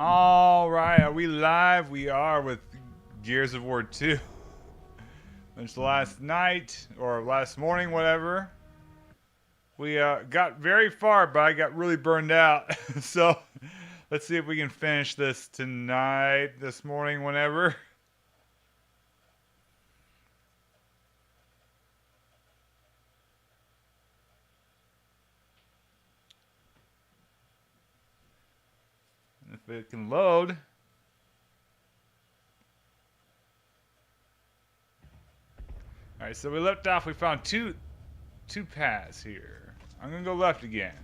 All right, are we live? We are with Gears of War 2. It's last night or last morning, whatever. We got very far, but I got really burned out. So let's see if we can finish this tonight, this morning, whenever. If it can load. Alright, so we left off, we found two paths here. I'm gonna go left again.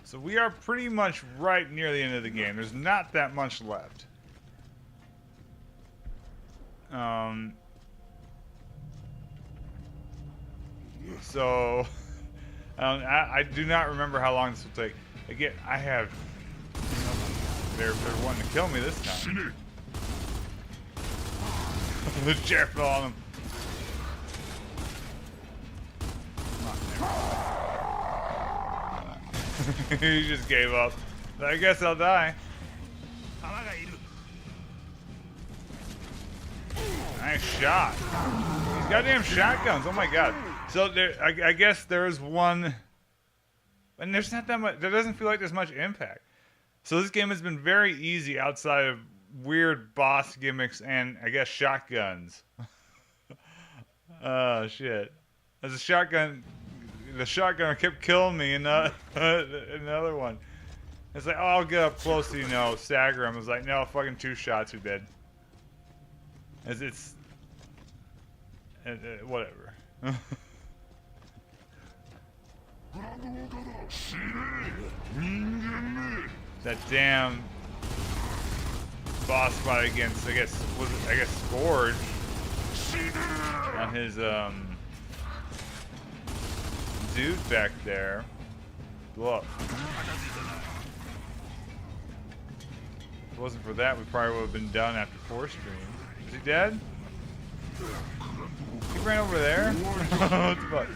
So we are pretty much right near the end of the game. There's not that much left. So I do not remember how long this will take. Again, I have. They're wanting to kill me this time. The chair fell on him. He just gave up. I guess I'll die. Nice shot. These goddamn shotguns. Oh my god. So there, I guess there's one. And there's not that much. There doesn't feel like there's much impact. So this game has been very easy outside of weird boss gimmicks and I guess shotguns. Oh shit! There's a shotgun. The shotgun kept killing me, and another one. It's like, oh, I'll get up close to, you know, stagger him. I was like, no, fucking 2 shots are dead. It's whatever. That damn boss fight against, I guess Scourge on his dude back there. Look. If it wasn't for that, we probably would have been done after 4 streams. Is he dead? He ran over there? What the fuck?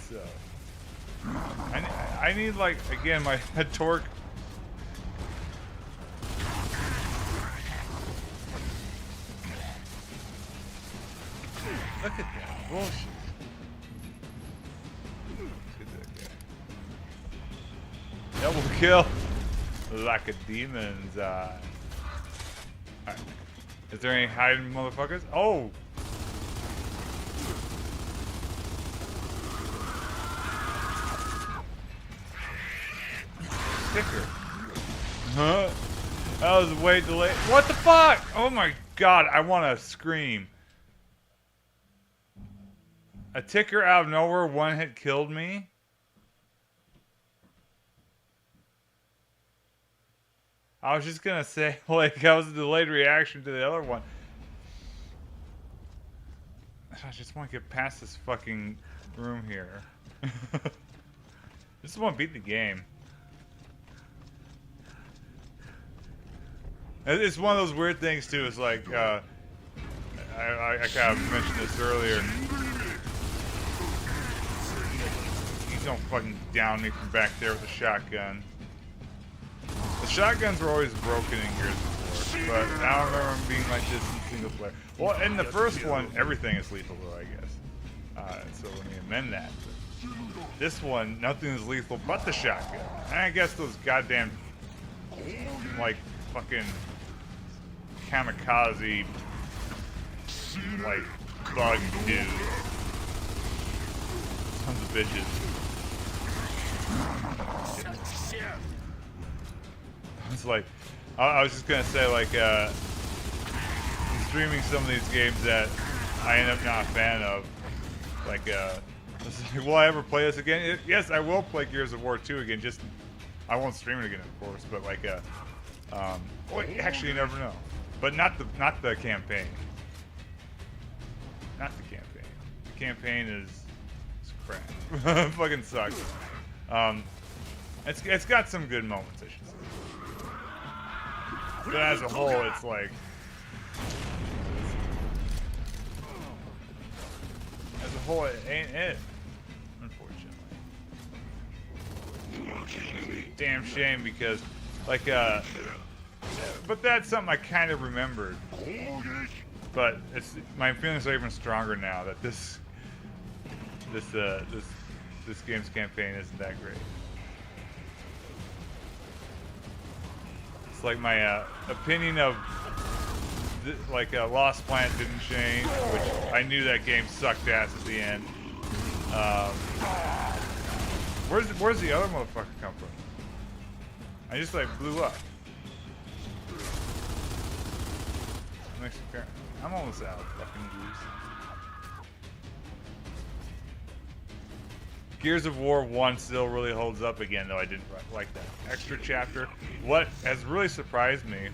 So I need, like, again, my torque. Look at that bullshit. Look at that guy. Double kill like a demon's eye. Alright. Is there any hiding motherfuckers? Oh! Sticker. Huh? That was way delayed. What the fuck? Oh my god, I want to scream. A ticker out of nowhere, 1 hit killed me. I was just gonna say, like, that was a delayed reaction to the other one. I just want to get past this fucking room here. Just want to beat the game. It's one of those weird things too. It's like I kind of mentioned this earlier. You don't fucking down me from back there with a shotgun. The shotguns were always broken in Gears of War, but I don't remember them being like this in single player. Well, in the first one, everything is lethal though, I guess. So let me amend that. This one, nothing is lethal but the shotgun. And I guess those goddamn, like, fucking kamikaze, like, bug dudes. Tons of bitches. It's like, I was just gonna say, like, streaming some of these games that I end up not a fan of. Like, will I ever play this again? Yes, I will play Gears of War 2 again. Just, I won't stream it again, of course. But like, well, actually, you never know. But not the campaign. Not the campaign. The campaign is crap. Fucking sucks. It's got some good moments, I should say. But as a whole, it's like, as a whole ain't it. Damn shame because, like, but that's something I kind of remembered. But my feelings are even stronger now that this game's campaign isn't that great. It's like my opinion of Lost Planet didn't change, which I knew that game sucked ass at the end. Where's the other motherfucker come from? I just like blew up. I'm almost out of fucking juice. Gears of War 1 still really holds up again, though I didn't like that extra chapter. What has really surprised me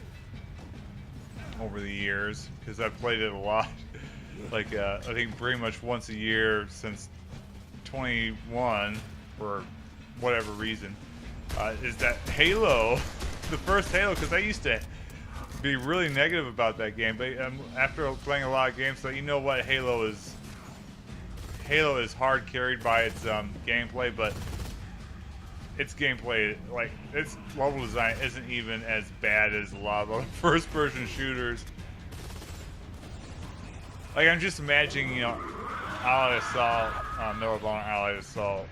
over the years, because I've played it a lot, like I think pretty much once a year since 21 for whatever reason, is that Halo, the first Halo, because I used to be really negative about that game, but after playing a lot of games, so you know what, Halo is hard carried by its gameplay, but its gameplay, like its level design, isn't even as bad as a lot of first-person shooters. Like I'm just imagining, you know, Allied Assault, Medal of Honor Allied Assault,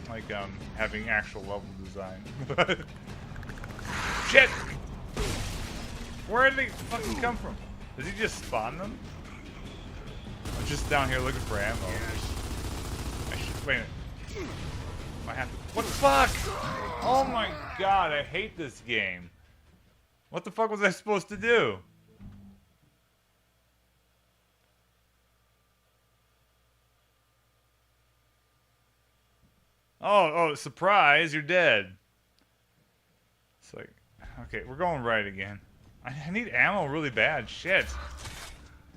like having actual level design. Shit! Where did they fucking come from? Does he just spawn them? I'm just down here looking for ammo. Wait a minute. I have to. What the fuck? Oh my god, I hate this game. What the fuck was I supposed to do? Oh, surprise, you're dead. It's like, okay, we're going right again. I need ammo really bad. Shit.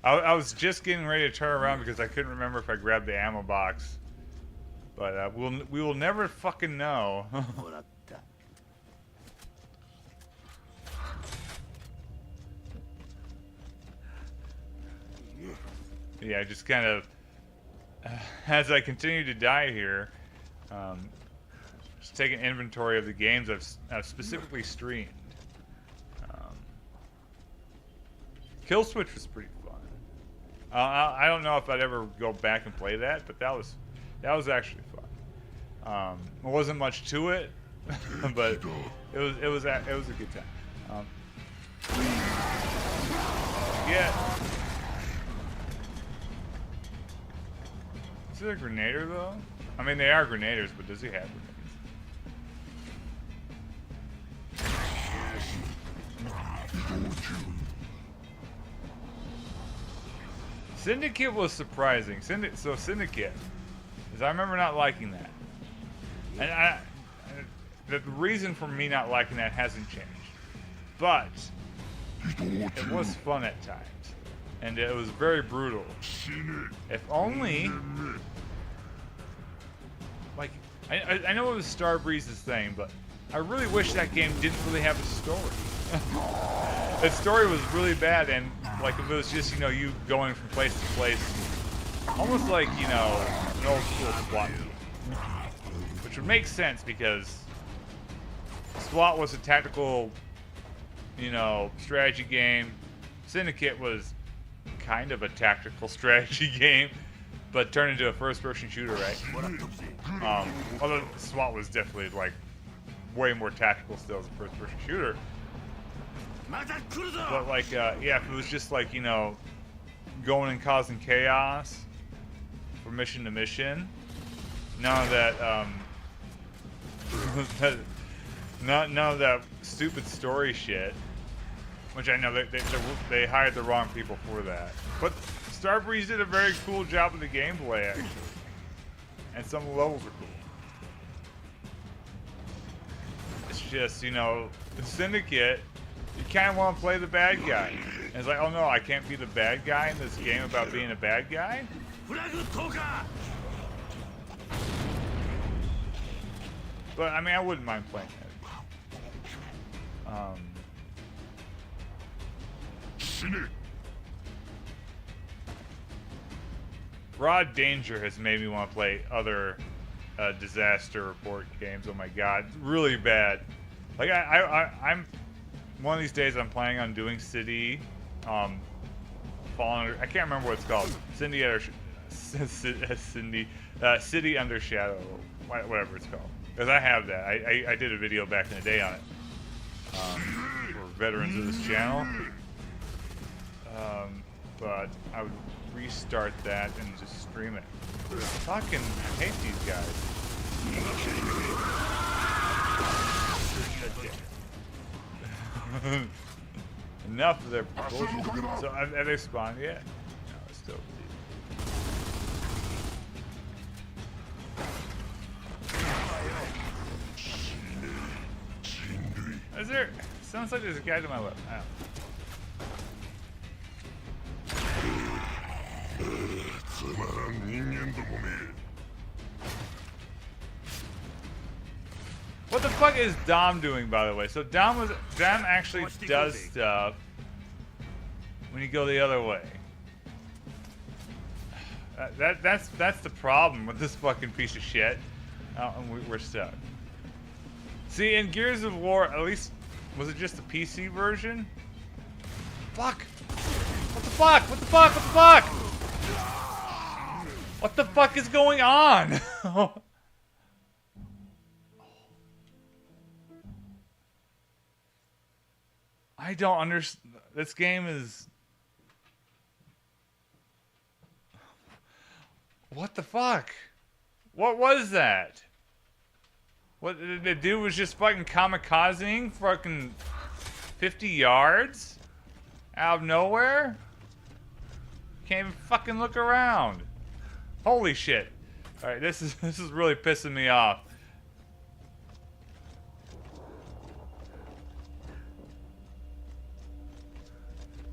I was just getting ready to turn around because I couldn't remember if I grabbed the ammo box. But we will never fucking know. Yeah, just kind of as I continue to die here, just taking inventory of the games I've specifically streamed. Kill Switch was pretty fun. I don't know if I'd ever go back and play that, but that was actually fun. There wasn't much to it, but it was a good time. Yeah. Is it a grenader though? I mean, they are grenaders, but does he have grenades? Syndicate was surprising. Syndicate, because I remember not liking that, and the reason for me not liking that hasn't changed, but it was fun at times, and it was very brutal. If only, like, I know it was Starbreeze's thing, but I really wish that game didn't really have a story. The story was really bad, and like if it was just, you know, you going from place to place, almost like, you know, an old school SWAT game, which would make sense because SWAT was a tactical, you know, strategy game. Syndicate was kind of a tactical strategy game, but turned into a first-person shooter, right? Although SWAT was definitely like way more tactical still as a first-person shooter. But like, yeah, if it was just like, you know, going and causing chaos from mission to mission, none of that, none of that stupid story shit. Which I know they hired the wrong people for that. But Starbreeze did a very cool job with the gameplay, actually, and some of the levels are cool. It's just, you know, the Syndicate, you kind of want to play the bad guy. And it's like, oh no, I can't be the bad guy in this game about being a bad guy? But, I mean, I wouldn't mind playing that. Raw Danger has made me want to play other disaster report games. Oh my god, really bad. Like I'm one of these days I'm planning on doing City, Fallen. I can't remember what it's called. City Under Shadow, whatever it's called. Because I have that. I did a video back in the day on it for veterans of this channel. But I would restart that and just stream it. Fucking hate these guys. Enough of their bullshit. So have they spawned yet? No, it's still. Is there? Sounds like there's a guy to my left. Oh. What the fuck is Dom doing, by the way? So Dom actually does stuff when you go the other way. That's the problem with this fucking piece of shit. And we're stuck. See, in Gears of War, at least, was it just the PC version? Fuck! What the fuck? What the fuck? What the fuck? What the fuck is going on? I don't understand. This game is... What the fuck? What was that? What, the dude was just fucking kamikazing fucking 50 yards? Out of nowhere? Can't even fucking look around. Holy shit. Alright, this is really pissing me off.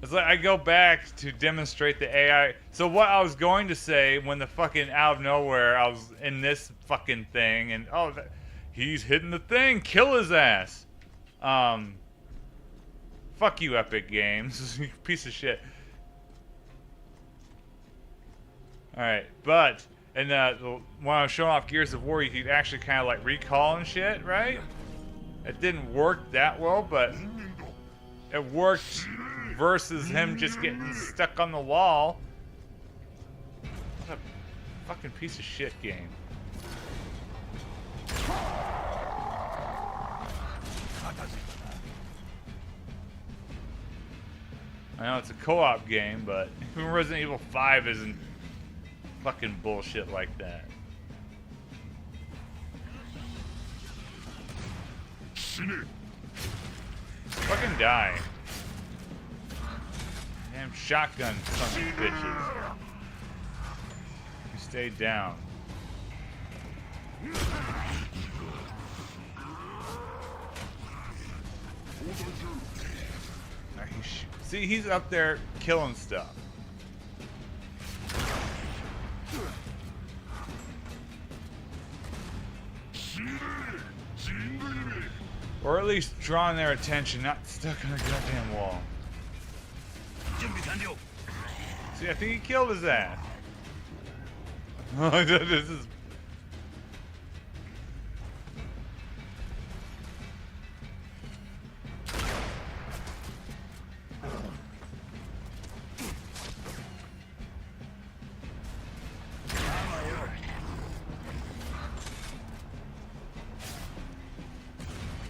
It's like I go back to demonstrate the AI. So what I was going to say when the fucking out of nowhere I was in this fucking thing and he's hitting the thing, kill his ass. Fuck you, Epic Games, you piece of shit. Alright, but, and when I was showing off Gears of War, you could actually kind of like recall and shit, right? It didn't work that well, but it worked versus him just getting stuck on the wall. What a fucking piece of shit game. I know it's a co-op game, but even Resident Evil 5 isn't fucking bullshit like that. Fucking die. Damn shotgun son of bitches. You stay down. See, he's up there killing stuff. Or at least drawing their attention, not stuck on a goddamn wall. See, I think he killed his ass. This is...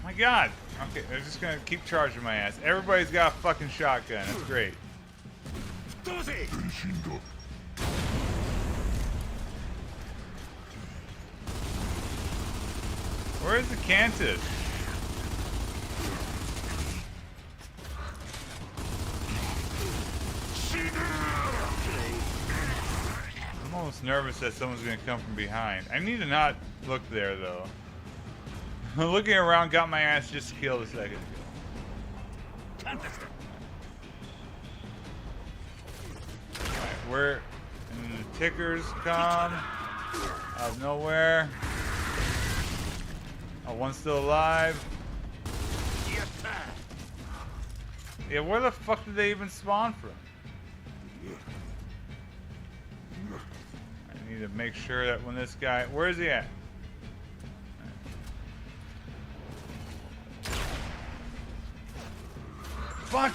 My God. Okay, they're just gonna keep charging my ass. Everybody's got a fucking shotgun. That's great. Where is the Cantus? I'm almost nervous that someone's gonna come from behind. I need to not look there though. Looking around got my ass just killed a second ago. Alright, where and the tickers come out of nowhere. Oh, one's still alive. Yeah, where the fuck did they even spawn from? Need to make sure that when this guy, where is he at? Fuck!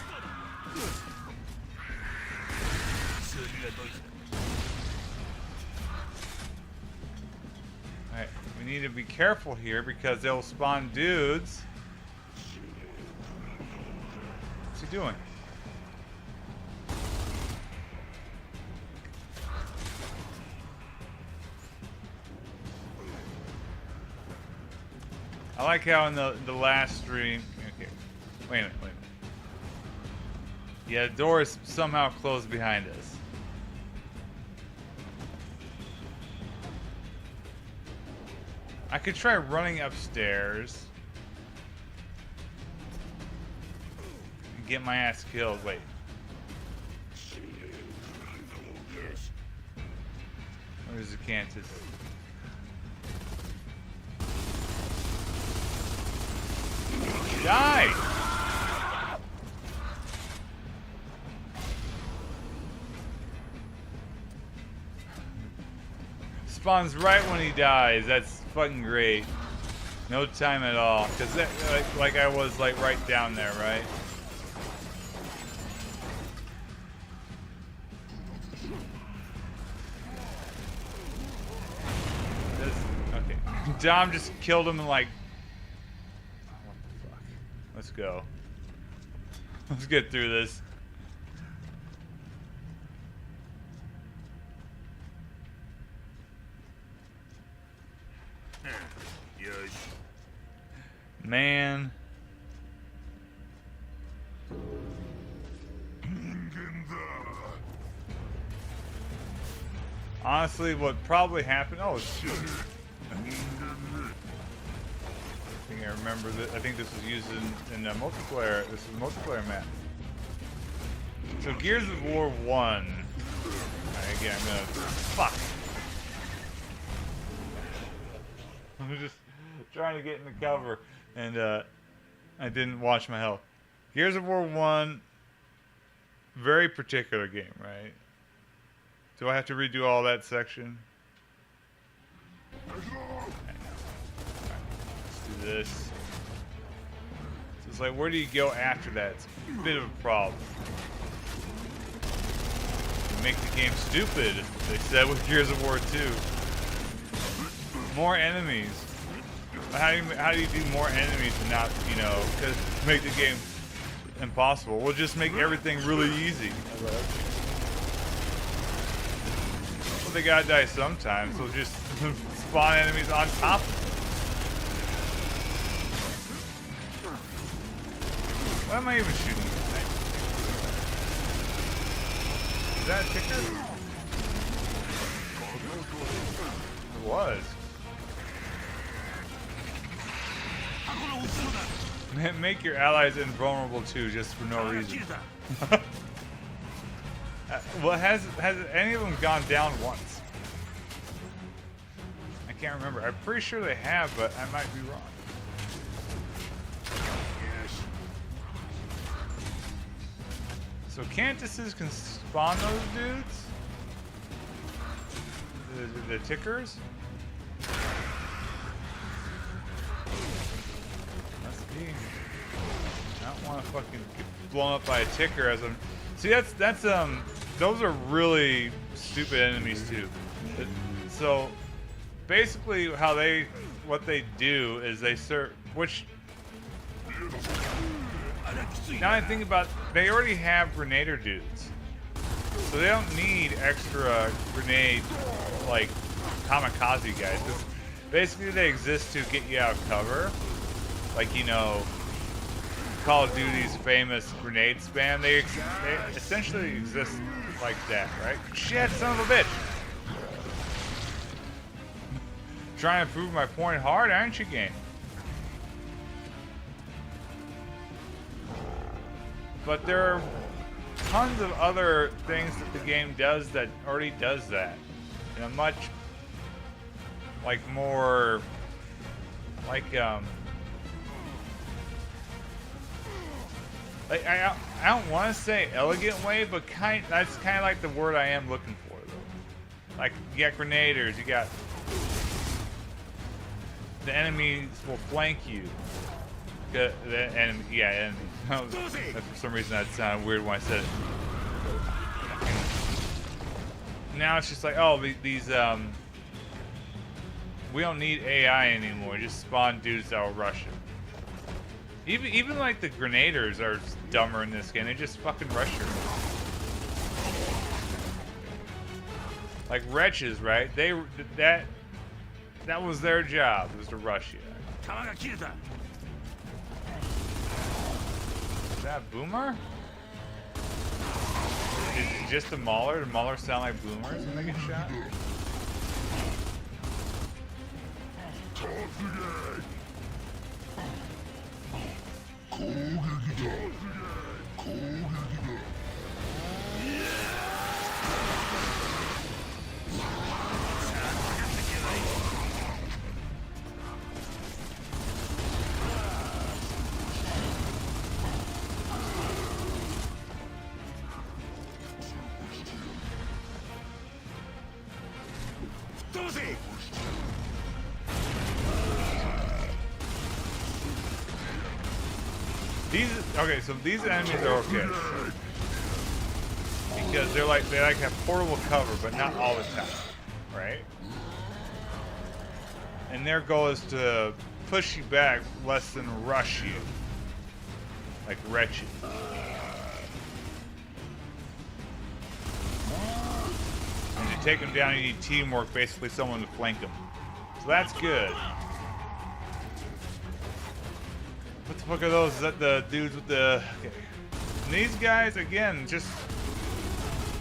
Alright, we need to be careful here because they'll spawn dudes. What's he doing? I like how in the last stream. Okay, wait a minute. Yeah, the door is somehow closed behind us. I could try running upstairs and get my ass killed. Wait. Where's the Cantus? Die! Spawns right when he dies. That's fucking great. No time at all. Cause that, like I was like right down there, right? Okay. Dom just killed him in like. What the fuck? Let's go. Let's get through this. Man. Honestly, what probably happened? Oh, shoot. I think I remember that. I think this was used in the multiplayer. This is a multiplayer map. So Gears of War 1. Alright, again, I'm gonna. Fuck. I'm just trying to get in the cover, and I didn't watch my health. Gears of War 1, very particular game, right? Do I have to redo all that section? Right, let's do this. So it's like, where do you go after that? It's a bit of a problem. You make the game stupid, they said with Gears of War 2. More enemies. How do you do more enemies and not, you know, because make the game impossible? We'll just make everything really easy. Well, they gotta die sometimes, so just spawn enemies on top of them. Why am I even shooting this thing? Is that a ticker? It was. Make your allies invulnerable too, just for no reason. Well, has any of them gone down once? I can't remember. I'm pretty sure they have, but I might be wrong. So Cantuses can spawn those dudes? The tickers? I don't want to fucking get blown up by a ticker as I'm. See, that's those are really stupid enemies too. So basically, what they do is they serve. Which now I think about, they already have grenader dudes, so they don't need extra grenade like kamikaze guys. Basically, they exist to get you out of cover. Like, you know, Call of Duty's famous grenade spam, they essentially exist like that, right? Shit, son of a bitch! Trying to prove my point hard, aren't you, game? But there are tons of other things that the game does that already does that. In a much, like, more, like, like, I don't want to say elegant way, but that's kind of like the word I am looking for, though. Like, you got grenaders, you got... The enemies will flank you. The enemy, yeah, enemies. For some reason that sounded weird when I said it. Now it's just like, oh, these, we don't need AI anymore. Just spawn dudes that will rush him. Even like the grenaders are dumber in this game. They just fucking rush you. Like wretches, right? That was their job, was to rush you. Is that Boomer? Is it just the Mauler? Do Maulers sound like boomers when they get shot? Okay, so these enemies are okay because they like have portable cover, but not all the time, right? And their goal is to push you back less than rush you, like wretched. And to take them down, you need teamwork, basically someone to flank them. So that's good. What the fuck are those? Is that the dudes with the... Okay. And these guys, again, just...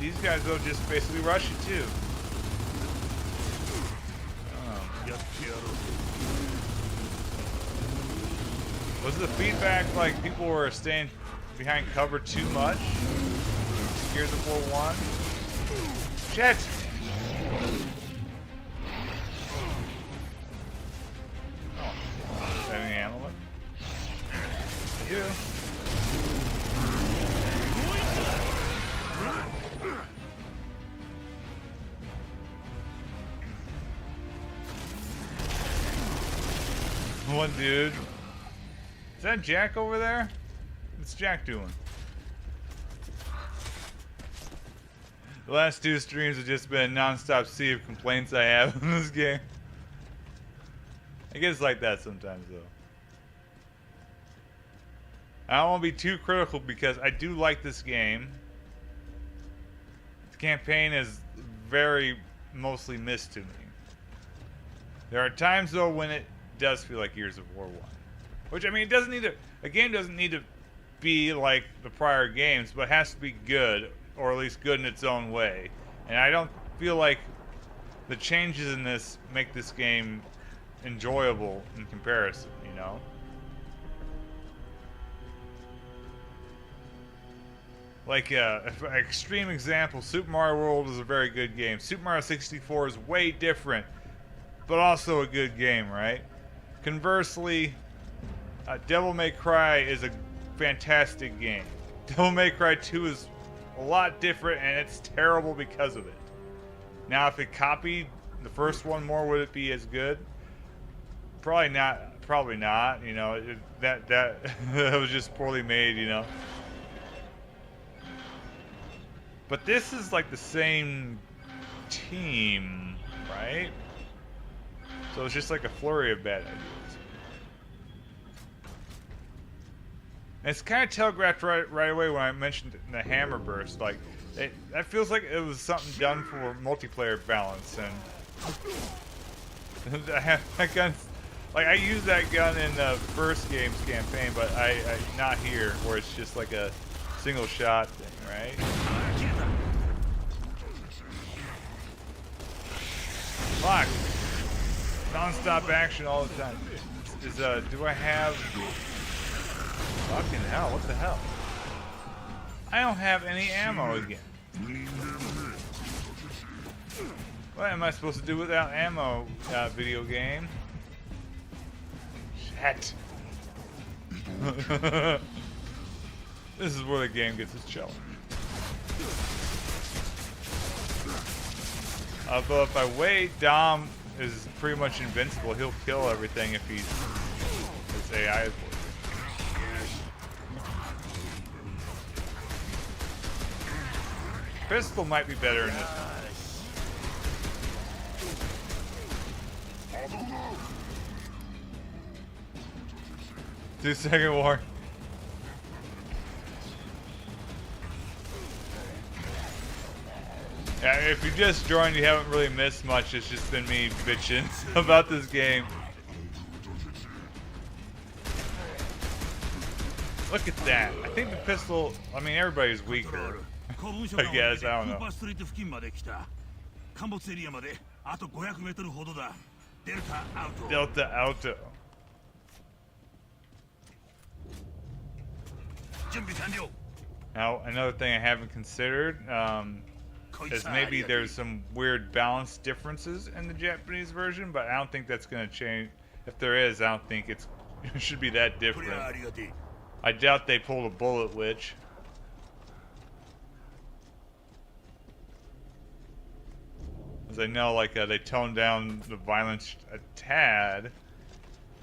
These guys, though, just basically rush you, too. Was the feedback like people were staying behind cover too much? Gears of War 1? Shit! Oh. Any ammo? Yeah. One dude. Is that Jack over there? What's Jack doing? The last 2 streams have just been a non-stop sea of complaints I have in this game. I guess it's like that sometimes, though. I don't want to be too critical because I do like this game. The campaign is very mostly missed to me. There are times though when it does feel like Gears of War 1. Which, I mean, it doesn't need to... A game doesn't need to be like the prior games, but it has to be good, or at least good in its own way. And I don't feel like the changes in this make this game enjoyable in comparison, you know? Like, an extreme example, Super Mario World is a very good game. Super Mario 64 is way different, but also a good game, right? Conversely, Devil May Cry is a fantastic game. Devil May Cry 2 is a lot different, and it's terrible because of it. Now, if it copied the first one more, would it be as good? Probably not. Probably not. You know, that was just poorly made. You know. But this is like the same team, right? So it's just like a flurry of bad ideas. And it's kind of telegraphed right away when I mentioned the hammer burst. Like, that feels like it was something done for multiplayer balance. And that gun, like I used that gun in the first game's campaign, but I not here, where it's just like a single shot thing, right? Fuck. Non-stop action all the time. Do I have... Fucking hell, what the hell? I don't have any ammo again. What am I supposed to do without ammo, video game? Shit. This is where the game gets its challenge. Although if I wait, Dom is pretty much invincible. He'll kill everything if his AI is working. Pistol might be better in this one. 2-second war. Yeah, if you just joined, you haven't really missed much. It's just been me bitching about this game. Look at that. I think the pistol, I mean, everybody's weaker. I guess, I don't know. Delta Auto. Now, another thing I haven't considered is maybe there's some weird balance differences in the Japanese version, but I don't think that's going to change. If there is, I don't think it should be that different. I doubt they pulled a bullet witch. As I know, like, they toned down the violence a tad.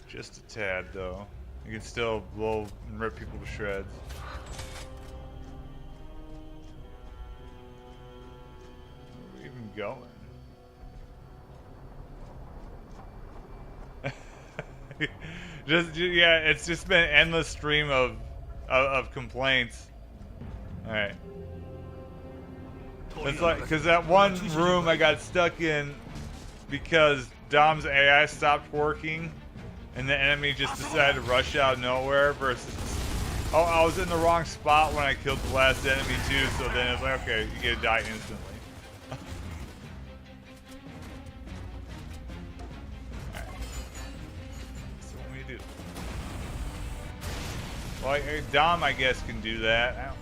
Just a tad, though. You can still blow and rip people to shreds. Where are we even going? Yeah, it's just been an endless stream of complaints. All right. It's like, because that one room I got stuck in because Dom's AI stopped working and the enemy just decided to rush out of nowhere versus, oh, I was in the wrong spot when I killed the last enemy too, so then it's like, okay, you get to die instantly. Alright. So what do we do? Well, Dom, I guess, can do that.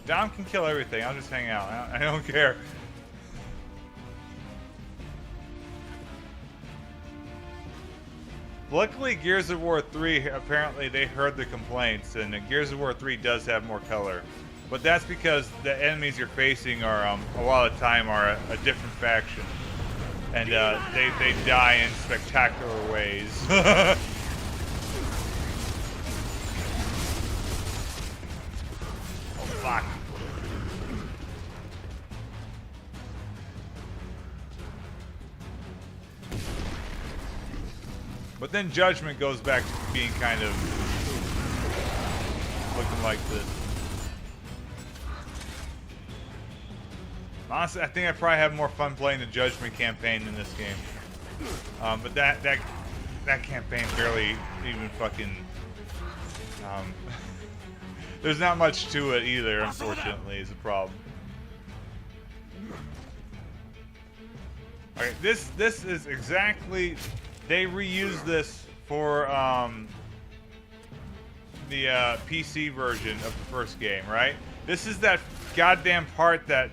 Dom can kill everything. I'll just hang out. I don't care. Luckily, Gears of War 3, apparently they heard the complaints, and Gears of War 3 does have more color. But that's because the enemies you're facing are, a lot of the time, are a different faction. And they die in spectacular ways. Oh, fuck. But then Judgment goes back to being kind of looking like this. Honestly, I think I probably have more fun playing the Judgment campaign than this game. But that campaign barely even fucking. There's not much to it either, unfortunately, is the problem. Okay, this is exactly. They reused this for the PC version of the first game, right? This is that goddamn part that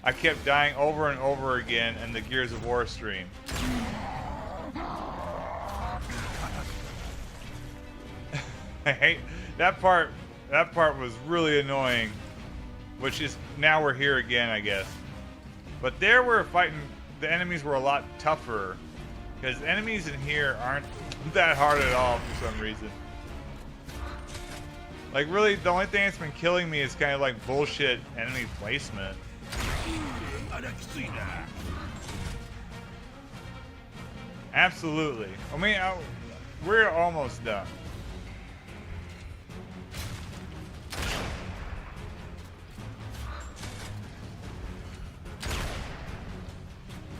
I kept dying over and over again in the Gears of War stream. I hate that part. That part was really annoying, which is now we're here again, I guess. But there we're fighting. The enemies were a lot tougher. Because enemies in here aren't that hard at all for some reason. Like, really, the only thing that's been killing me is kind of like bullshit enemy placement. Absolutely. I mean, we're almost done.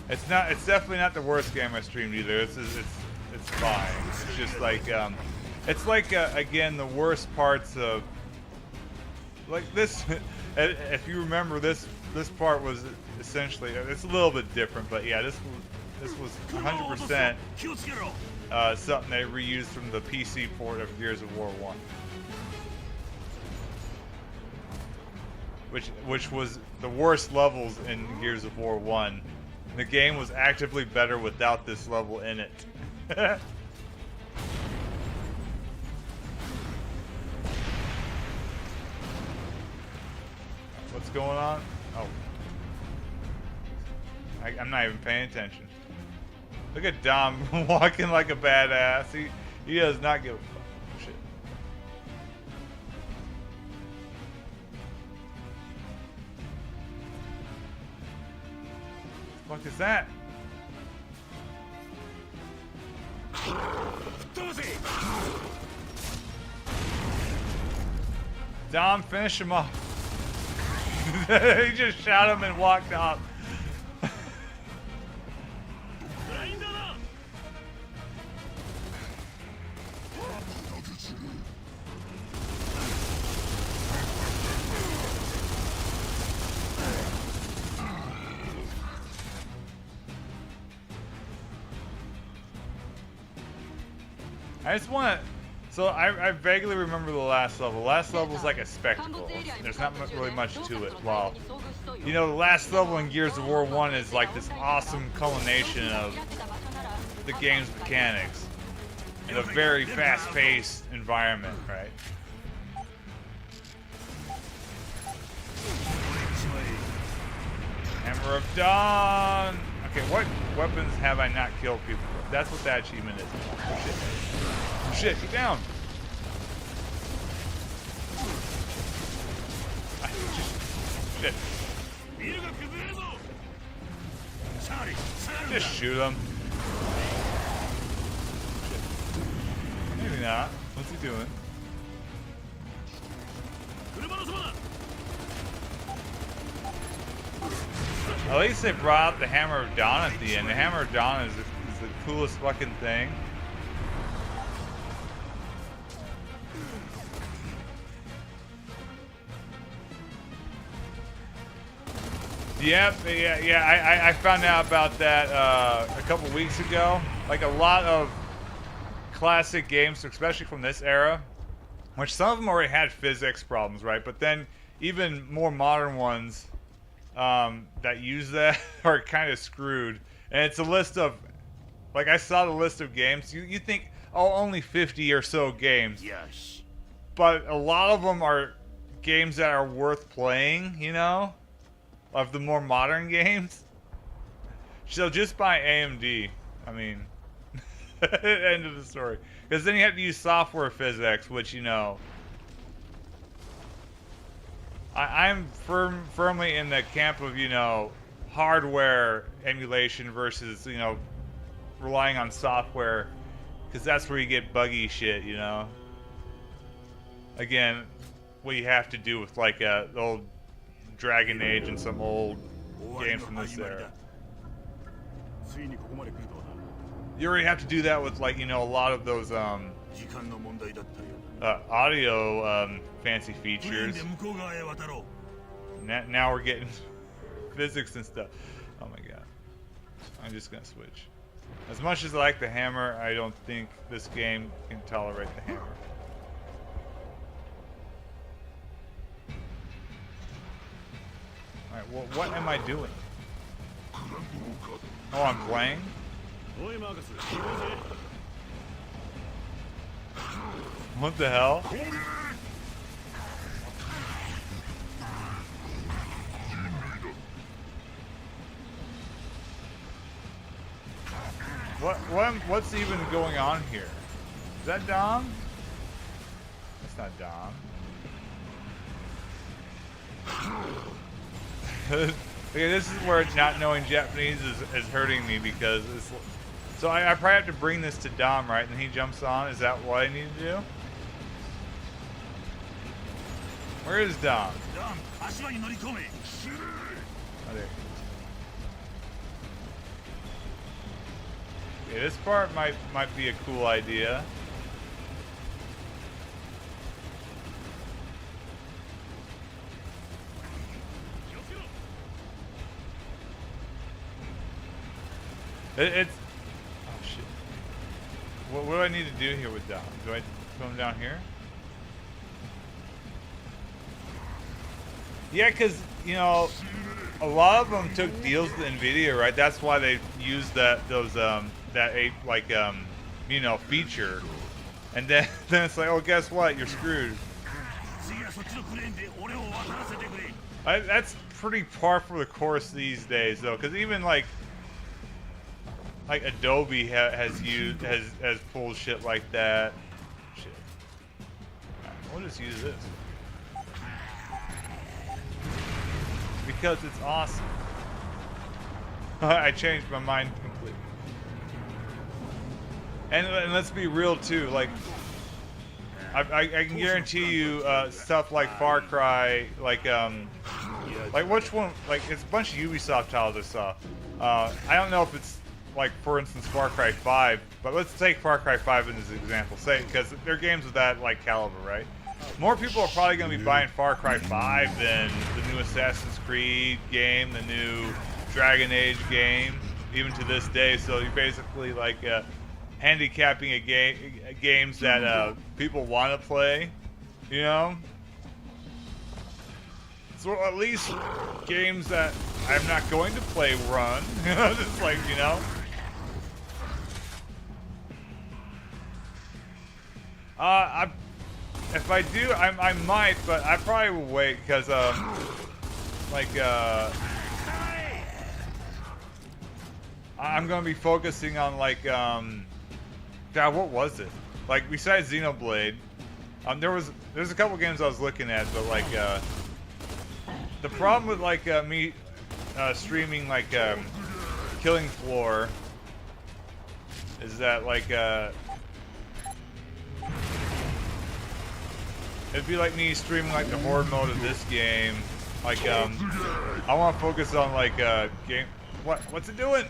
It's definitely not the worst game I streamed either. It's fine. It's just like, it's like, again, the worst parts of, like this, if you remember, this part was essentially, it's a little bit different, but yeah, this was 100% something they reused from the PC port of Gears of War 1. Which was the worst levels in Gears of War 1. The game was actively better without this level in it. What's going on? Oh. I'm not even paying attention. Look at Dom walking like a badass. He does not give a fuck. Shit. What the fuck is that? Dom, finish him off. He just shot him and walked off. I just want to. So I vaguely remember the last level. The last level is like a spectacle. There's not really much to it. While, you know, the last level in Gears of War 1 is like this awesome culmination of the game's mechanics in a very fast-paced environment, right? Hammer of Dawn. Okay, what weapons have I not killed people with? That's what that achievement is. Oh shit. Oh shit, get down. Shit. Just shoot him. Shit. Maybe not. What's he doing? At least they brought out the Hammer of Dawn at the end. The Hammer of Dawn is the coolest fucking thing. Yep, yeah. I found out about that a couple weeks ago. Like a lot of classic games, especially from this era, which some of them already had physics problems, right? But then even more modern ones that use that are kind of screwed. And it's a list of, like, I saw the list of games. You think, oh, only 50 or so games. Yes. But a lot of them are games that are worth playing, you know? Of the more modern games. So just buy AMD. I mean, end of the story. Because then you have to use software physics, which, you know, I'm firmly in the camp of, you know, hardware emulation versus, you know, relying on software, because that's where you get buggy shit, you know. Again, what you have to do with like the old Dragon Age and some old games from this era. You already have to do that with, like, you know, a lot of those audio fancy features. Now we're getting physics and stuff. Oh my god. I'm just gonna switch. As much as I like the hammer, I don't think this game can tolerate the hammer. Alright, well, what am I doing? Oh, I'm playing? What the hell? What's even going on here? Is that Dom? That's not Dom. Okay, this is where not knowing Japanese is hurting me, because it's, so I probably have to bring this to Dom, right? And he jumps on. Is that what I need to do? Where is Dom? Dom, oh, there. Okay, this part might be a cool idea. It's oh shit. What do I need to do here with Dom? Do I put him down here? Yeah, because, you know, a lot of them took deals with NVIDIA, right? That's why they used that you know, feature. And then it's like, oh, guess what? You're screwed. That's pretty par for the course these days, though, because even like Adobe has pulled shit like that. Shit. Right, we'll just use this because it's awesome. I changed my mind completely. And let's be real too. Like, I can guarantee you stuff like Far Cry, like which one? Like, it's a bunch of Ubisoft titles I saw. I don't know if it's like, for instance, Far Cry 5, but let's take Far Cry 5 as an example. Say, because they're games of that like caliber, right? More people are probably going to be buying Far Cry 5 than the new Assassin's Creed game, the new Dragon Age game, even to this day. So you're basically like handicapping games that people want to play, you know. So at least games that I'm not going to play run, just like, you know. If I do, I might, but I probably will wait because I'm gonna be focusing on like God, what was it? Like, besides Xenoblade, there's a couple games I was looking at, but like the problem with like me streaming like Killing Floor is that like it'd be like me streaming like the horde mode of this game. Like I want to focus on like game. What's it doing?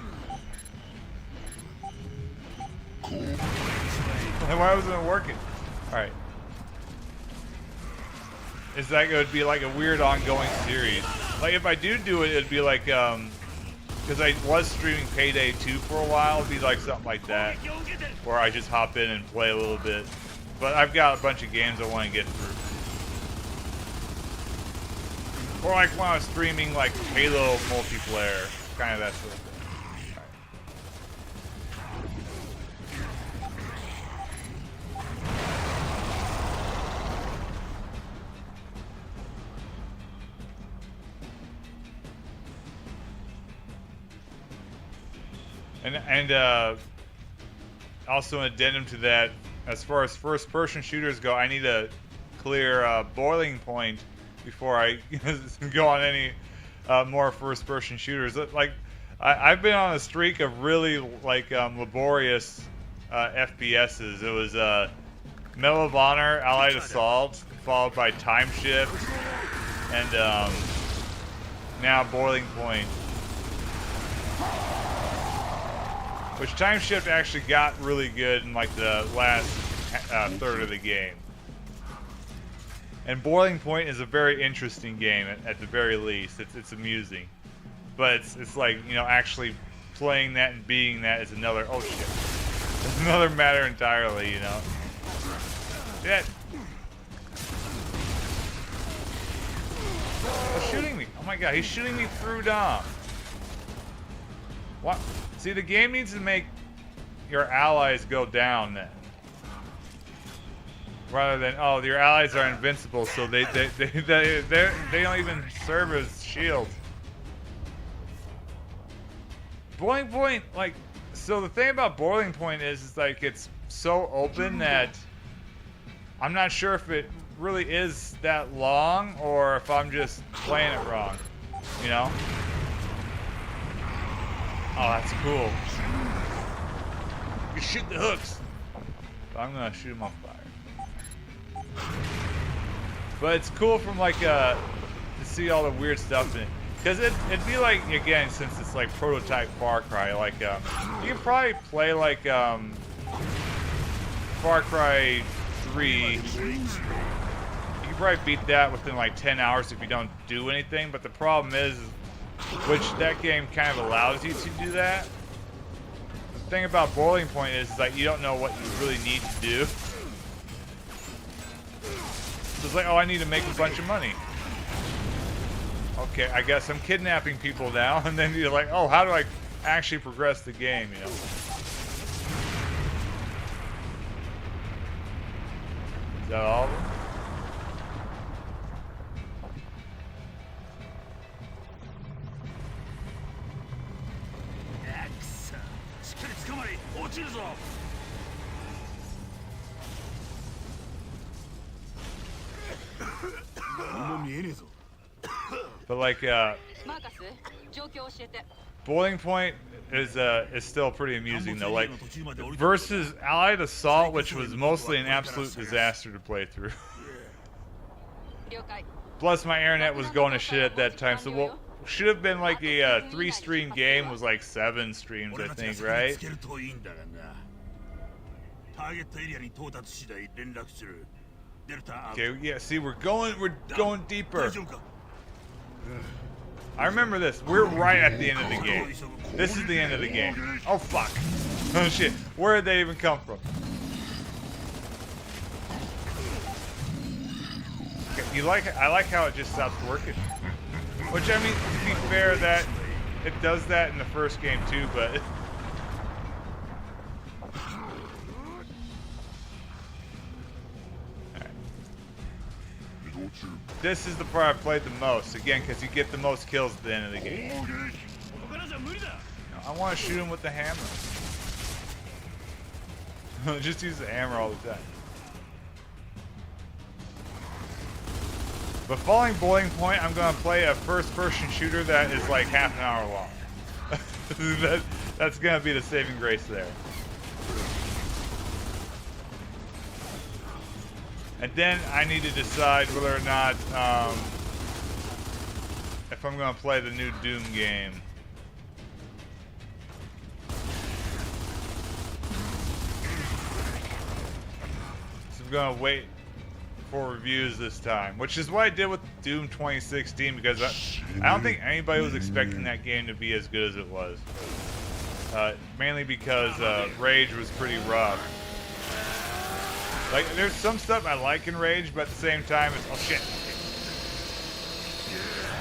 Why wasn't it working? All right. Is that going to be like a weird ongoing series? Like, if I do it, it'd be like because I was streaming Payday 2 for a while. It'd be like something like that, where I just hop in and play a little bit. But I've got a bunch of games I want to get through. Or like when I was streaming like Halo multiplayer, kind of that sort of thing. And also an addendum to that, as far as first-person shooters go, I need to clear Boiling Point before I go on any more first-person shooters. Like, I've been on a streak of really like laborious FPSs. It was Medal of Honor, Allied Assault, followed by Time Shift, and now Boiling Point. Which Time Shift actually got really good in like the last third of the game. And Boiling Point is a very interesting game at the very least. It's amusing. But it's like, you know, actually playing that and being that is another, oh shit. It's another matter entirely, you know. Yeah. Oh, shooting me. Oh my god, he's shooting me through Dom. What? See, the game needs to make your allies go down then, rather than, oh, your allies are invincible, so they don't even serve as shields. Boiling Point, like, so the thing about Boiling Point is like it's so open that I'm not sure if it really is that long or if I'm just playing it wrong, you know? Oh, that's cool. You shoot the hooks. I'm gonna shoot them on fire. But it's cool from like to see all the weird stuff in it. Cause it'd be like, again, since it's like prototype Far Cry, like you can probably play like Far Cry 3. You can probably beat that within like 10 hours if you don't do anything. But the problem is, which that game kind of allows you to do that. The thing about Boiling Point is like you don't know what you really need to do. So it's like, oh, I need to make a bunch of money. Okay, I guess I'm kidnapping people now, and then you're like, oh, how do I actually progress the game, you know? Is that all of them? But like Boiling Point is still pretty amusing though. Like versus Allied Assault, which was mostly an absolute disaster to play through. Plus my internet was going to shit at that time, so what should have been like a 3-stream game was like 7 streams, I think, right? Okay, yeah, see, we're going deeper. I remember this. We're right at the end of the game. This is the end of the game. Oh fuck. Oh shit. Where did they even come from? Okay, I like how it just stops working. Which, I mean, to be fair, that it does that in the first game too, but this is the part I've played the most, again, because you get the most kills at the end of the game. I want to shoot him with the hammer. Just use the hammer all the time. But following Boiling Point, I'm going to play a first-person shooter that is like half an hour long. That's going to be the saving grace there. And then I need to decide whether or not if I'm going to play the new Doom game. So I'm going to wait for reviews this time, which is what I did with Doom 2016, because I don't think anybody was expecting that game to be as good as it was. Mainly because Rage was pretty rough. Like, there's some stuff I like in Rage, but at the same time, it's... Oh, shit.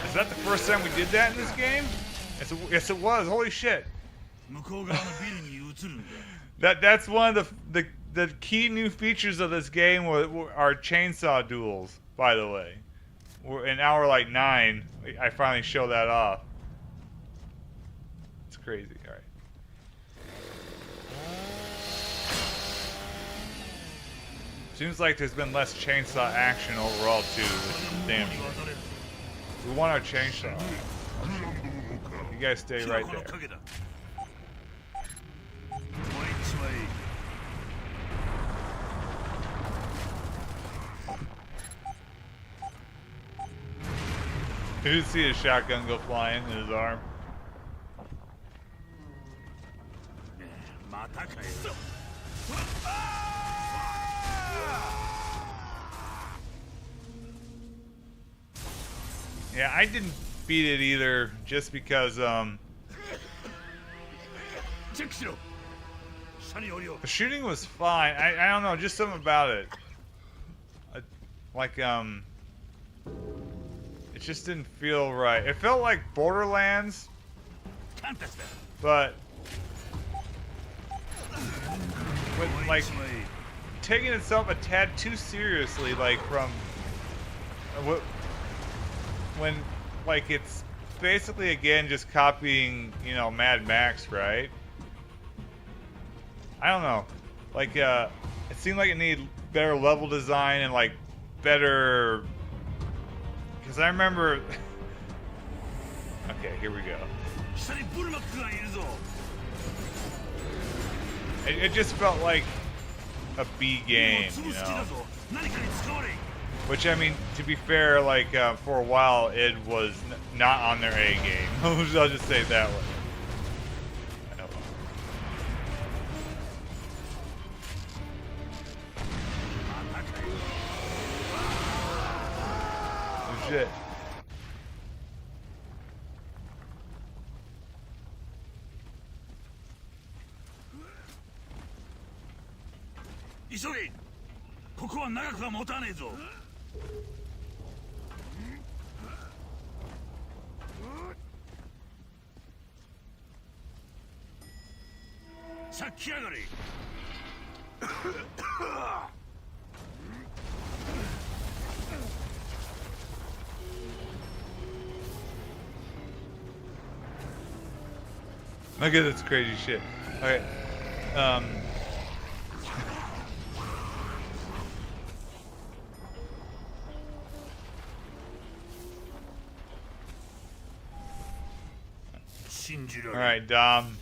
Is that the first time we did that in this game? Yes, it was. Holy shit. That's one of the key new features of this game are chainsaw duels, by the way. In hour, like, 9, I finally show that off. It's crazy. All right. Seems like there's been less chainsaw action overall too, which is damn sure. We want our chainsaw. You guys stay right there. You did see his shotgun go flying in his arm. Yeah, I didn't beat it either, just because the shooting was fine. I don't know, just something about it. Like it just didn't feel right. It felt like Borderlands, but with like taking itself a tad too seriously, like from when like it's basically again just copying, you know, Mad Max, right? I don't know. Like it seemed like it needed better level design and like better, because I remember okay, here we go. It just felt like a B game, you know? Which, I mean, to be fair, like, for a while, it was not on their A game. I'll just say it that way. Oh, shit. Isoge! ここは長くは持たねえぞ。さっきやがれ。Look at this crazy shit. Okay. All right, Dom.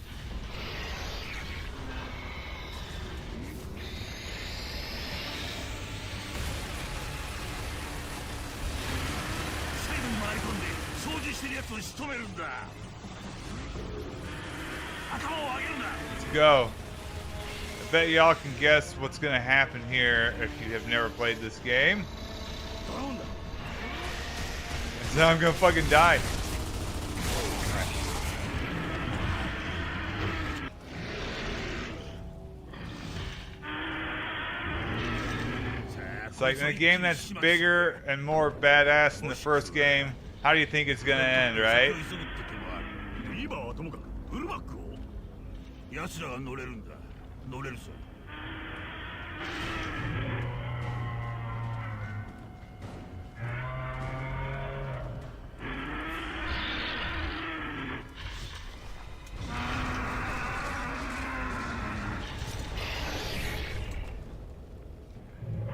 Let's go. I bet y'all can guess what's gonna happen here if you have never played this game. So I'm gonna fucking die. It's like in a game that's bigger and more badass than the first game, how do you think it's gonna end, right?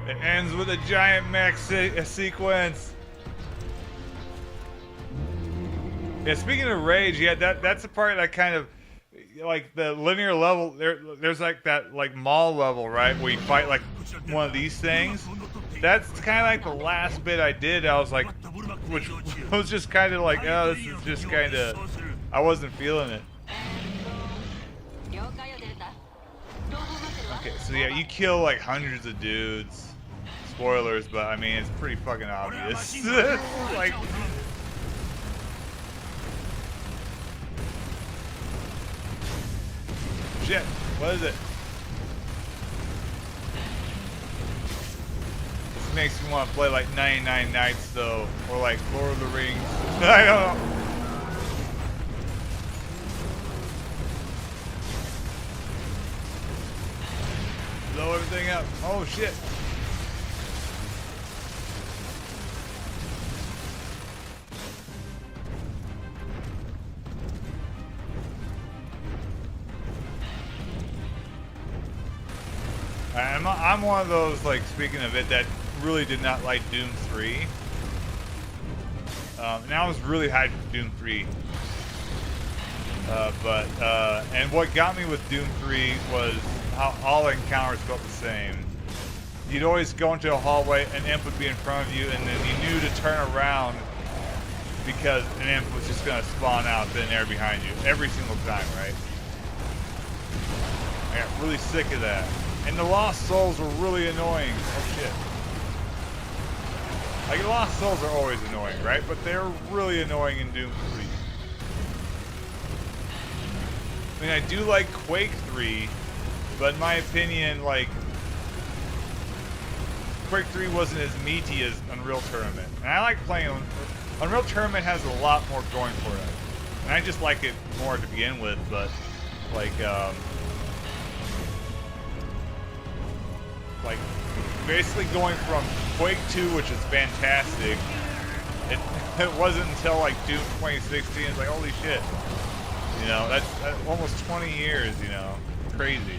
It ends with a giant mech sequence. Yeah, speaking of rage, yeah, that's the part that kind of like the linear level. There's like that like mall level, right, where you fight like one of these things. That's kind of like the last bit I did. I was like, which was just kind of like, oh, this is just kind of. I wasn't feeling it. Okay, so yeah, you kill like hundreds of dudes. Spoilers, but I mean, it's pretty fucking obvious. Like, shit, what is it? This makes me want to play like 99 Nights though, or like Lord of the Rings. I don't know. Blow everything up. Oh shit. I'm one of those, like, speaking of it, that really did not like Doom 3. And I was really hyped for Doom 3. And what got me with Doom 3 was how all encounters felt the same. You'd always go into a hallway, an imp would be in front of you, and then you knew to turn around because an imp was just going to spawn out thin air behind you every single time, right? I got really sick of that. And the Lost Souls were really annoying. Oh shit. Like, the Lost Souls are always annoying, right? But they're really annoying in Doom 3. I mean, I do like Quake 3, but in my opinion, like, Quake 3 wasn't as meaty as Unreal Tournament. And I like playing Unreal Tournament has a lot more going for it. And I just like it more to begin with, but like basically going from Quake 2, which is fantastic, it wasn't until like Doom 2016, it's like, holy shit. You know, that's almost 20 years, you know, crazy.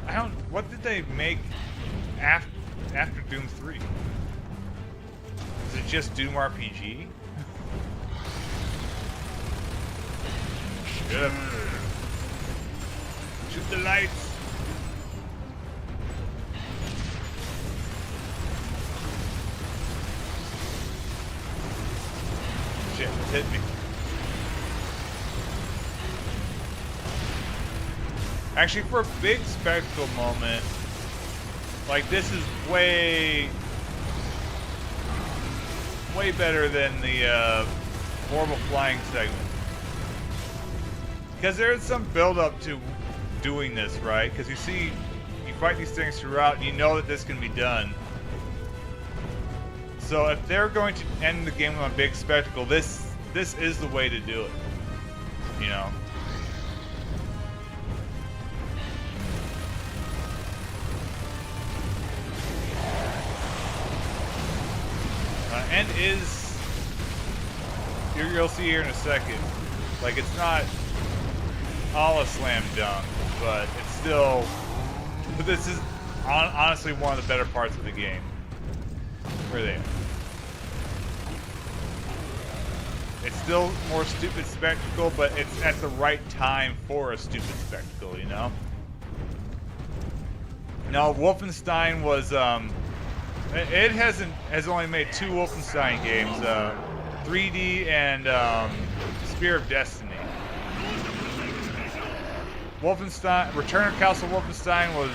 I don't, what did they make after Doom 3? Is it just Doom RPG? Shoot him. Shoot the lights. Shit, it's hit me. Actually, for a big spectacle moment, like, this is way better than the horrible flying segment. Because there is some build-up to doing this, right? Because you see, you fight these things throughout, and you know that this can be done. So if they're going to end the game on a big spectacle, this is the way to do it. You know? End is, you'll see here in a second, like it's not all a slam dunk, but it's still, but this is honestly one of the better parts of the game. Where they are. It's still more stupid spectacle, but it's at the right time for a stupid spectacle, you know? No, Wolfenstein was, it has only made 2 Wolfenstein games, 3D and Spear of Destiny. Wolfenstein, Return of Castle Wolfenstein was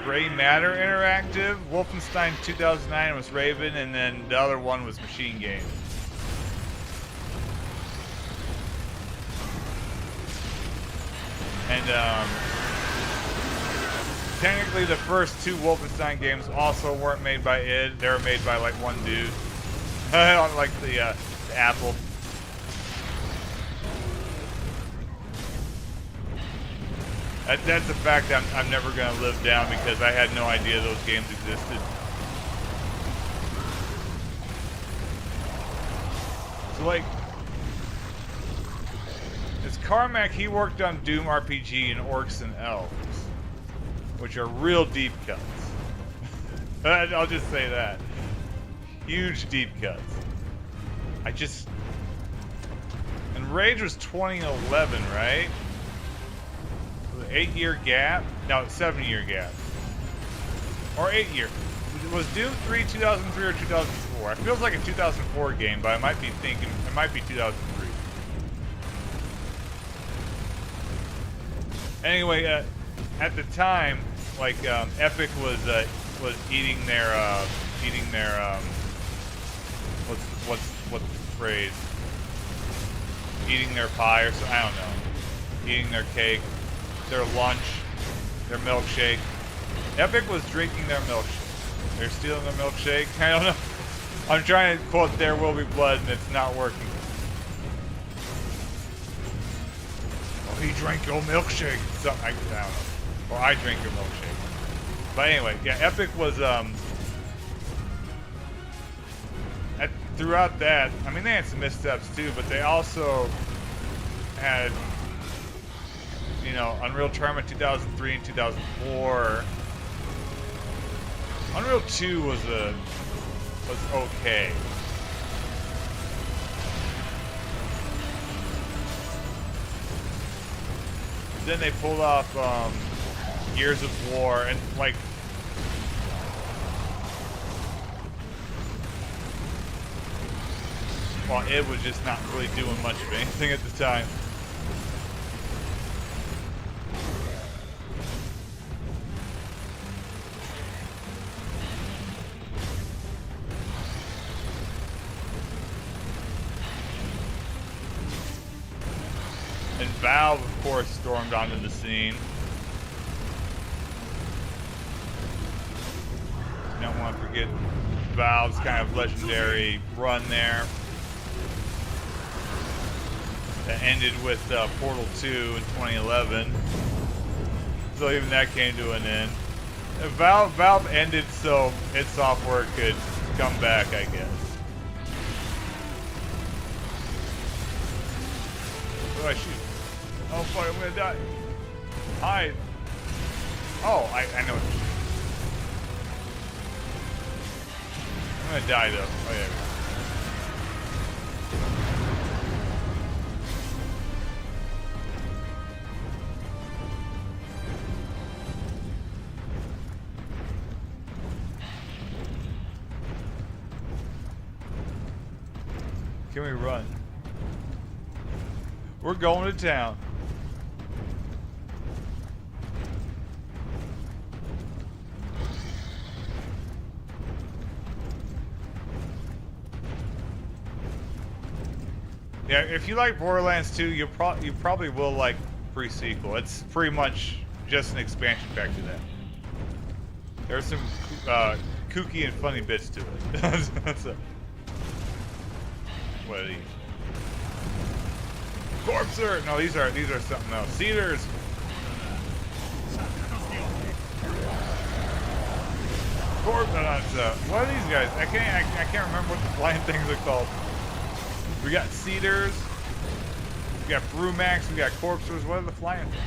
Gray Matter Interactive. Wolfenstein 2009 was Raven, and then the other one was Machine Games. And technically the first 2 Wolfenstein games also weren't made by id. They were made by like one dude on like the Apple. That's a fact I'm never going to live down because I had no idea those games existed. So like, it's Carmack, he worked on Doom RPG and Orcs and Elves, which are real deep cuts. I'll just say that. Huge deep cuts. And Rage was 2011, right? 8-year gap? No, 7-year gap. Or 8-year. Was Doom 3 2003 or 2004? It feels like a 2004 game, but I might be thinking it might be 2003. Anyway, at the time, like Epic was eating their what's the phrase? Eating their pie or something. I don't know. Eating their cake. Their lunch, their milkshake. Epic was drinking their milkshake. They're stealing their milkshake. I don't know. I'm trying to quote "There will be blood" and it's not working. Oh, he drank your milkshake. Something I don't know. Or I drank your milkshake. But anyway, yeah, Epic was throughout that. I mean, they had some missteps too, but they also had, you know, Unreal Tournament 2003 and 2004. Unreal 2 was okay. Then they pulled off Gears of War, and like, well, it was just not really doing much of anything at the time. And Valve, of course, stormed onto the scene. Don't want to forget Valve's kind of legendary run there. That ended with Portal 2 in 2011. So even that came to an end. Valve ended so its software could come back, I guess. What do I shoot? Oh fuck, I'm gonna die. Hide. Oh, I know what to shoot. I'm gonna die though. Oh yeah. Can we run? We're going to town. Yeah, if you like Borderlands 2, you probably will like pre-sequel. It's pretty much just an expansion pack to that. There's some kooky and funny bits to it. So, what are these? Corpser! No, these are something else. Cedars! What are these guys? I can't remember what the flying things are called. We got cedars, we got brumacs, we got corpsers. What are the flying things?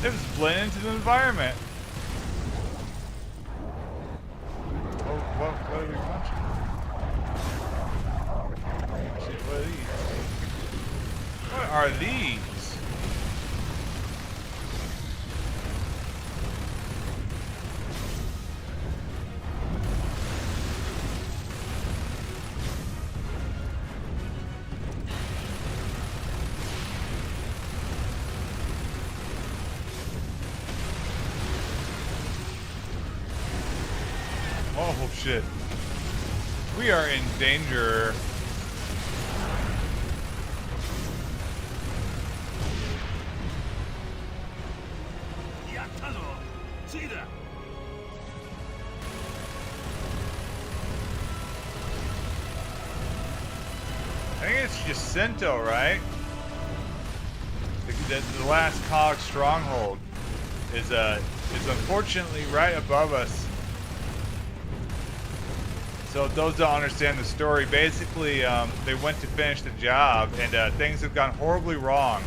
They just blend into the environment. What are we punching? Shit, what are these? What are these? Oh shit. We are in danger. I think it's Jacinto, right? The last Cog stronghold is unfortunately right above us. So those don't understand the story, basically they went to finish the job and things have gone horribly wrong.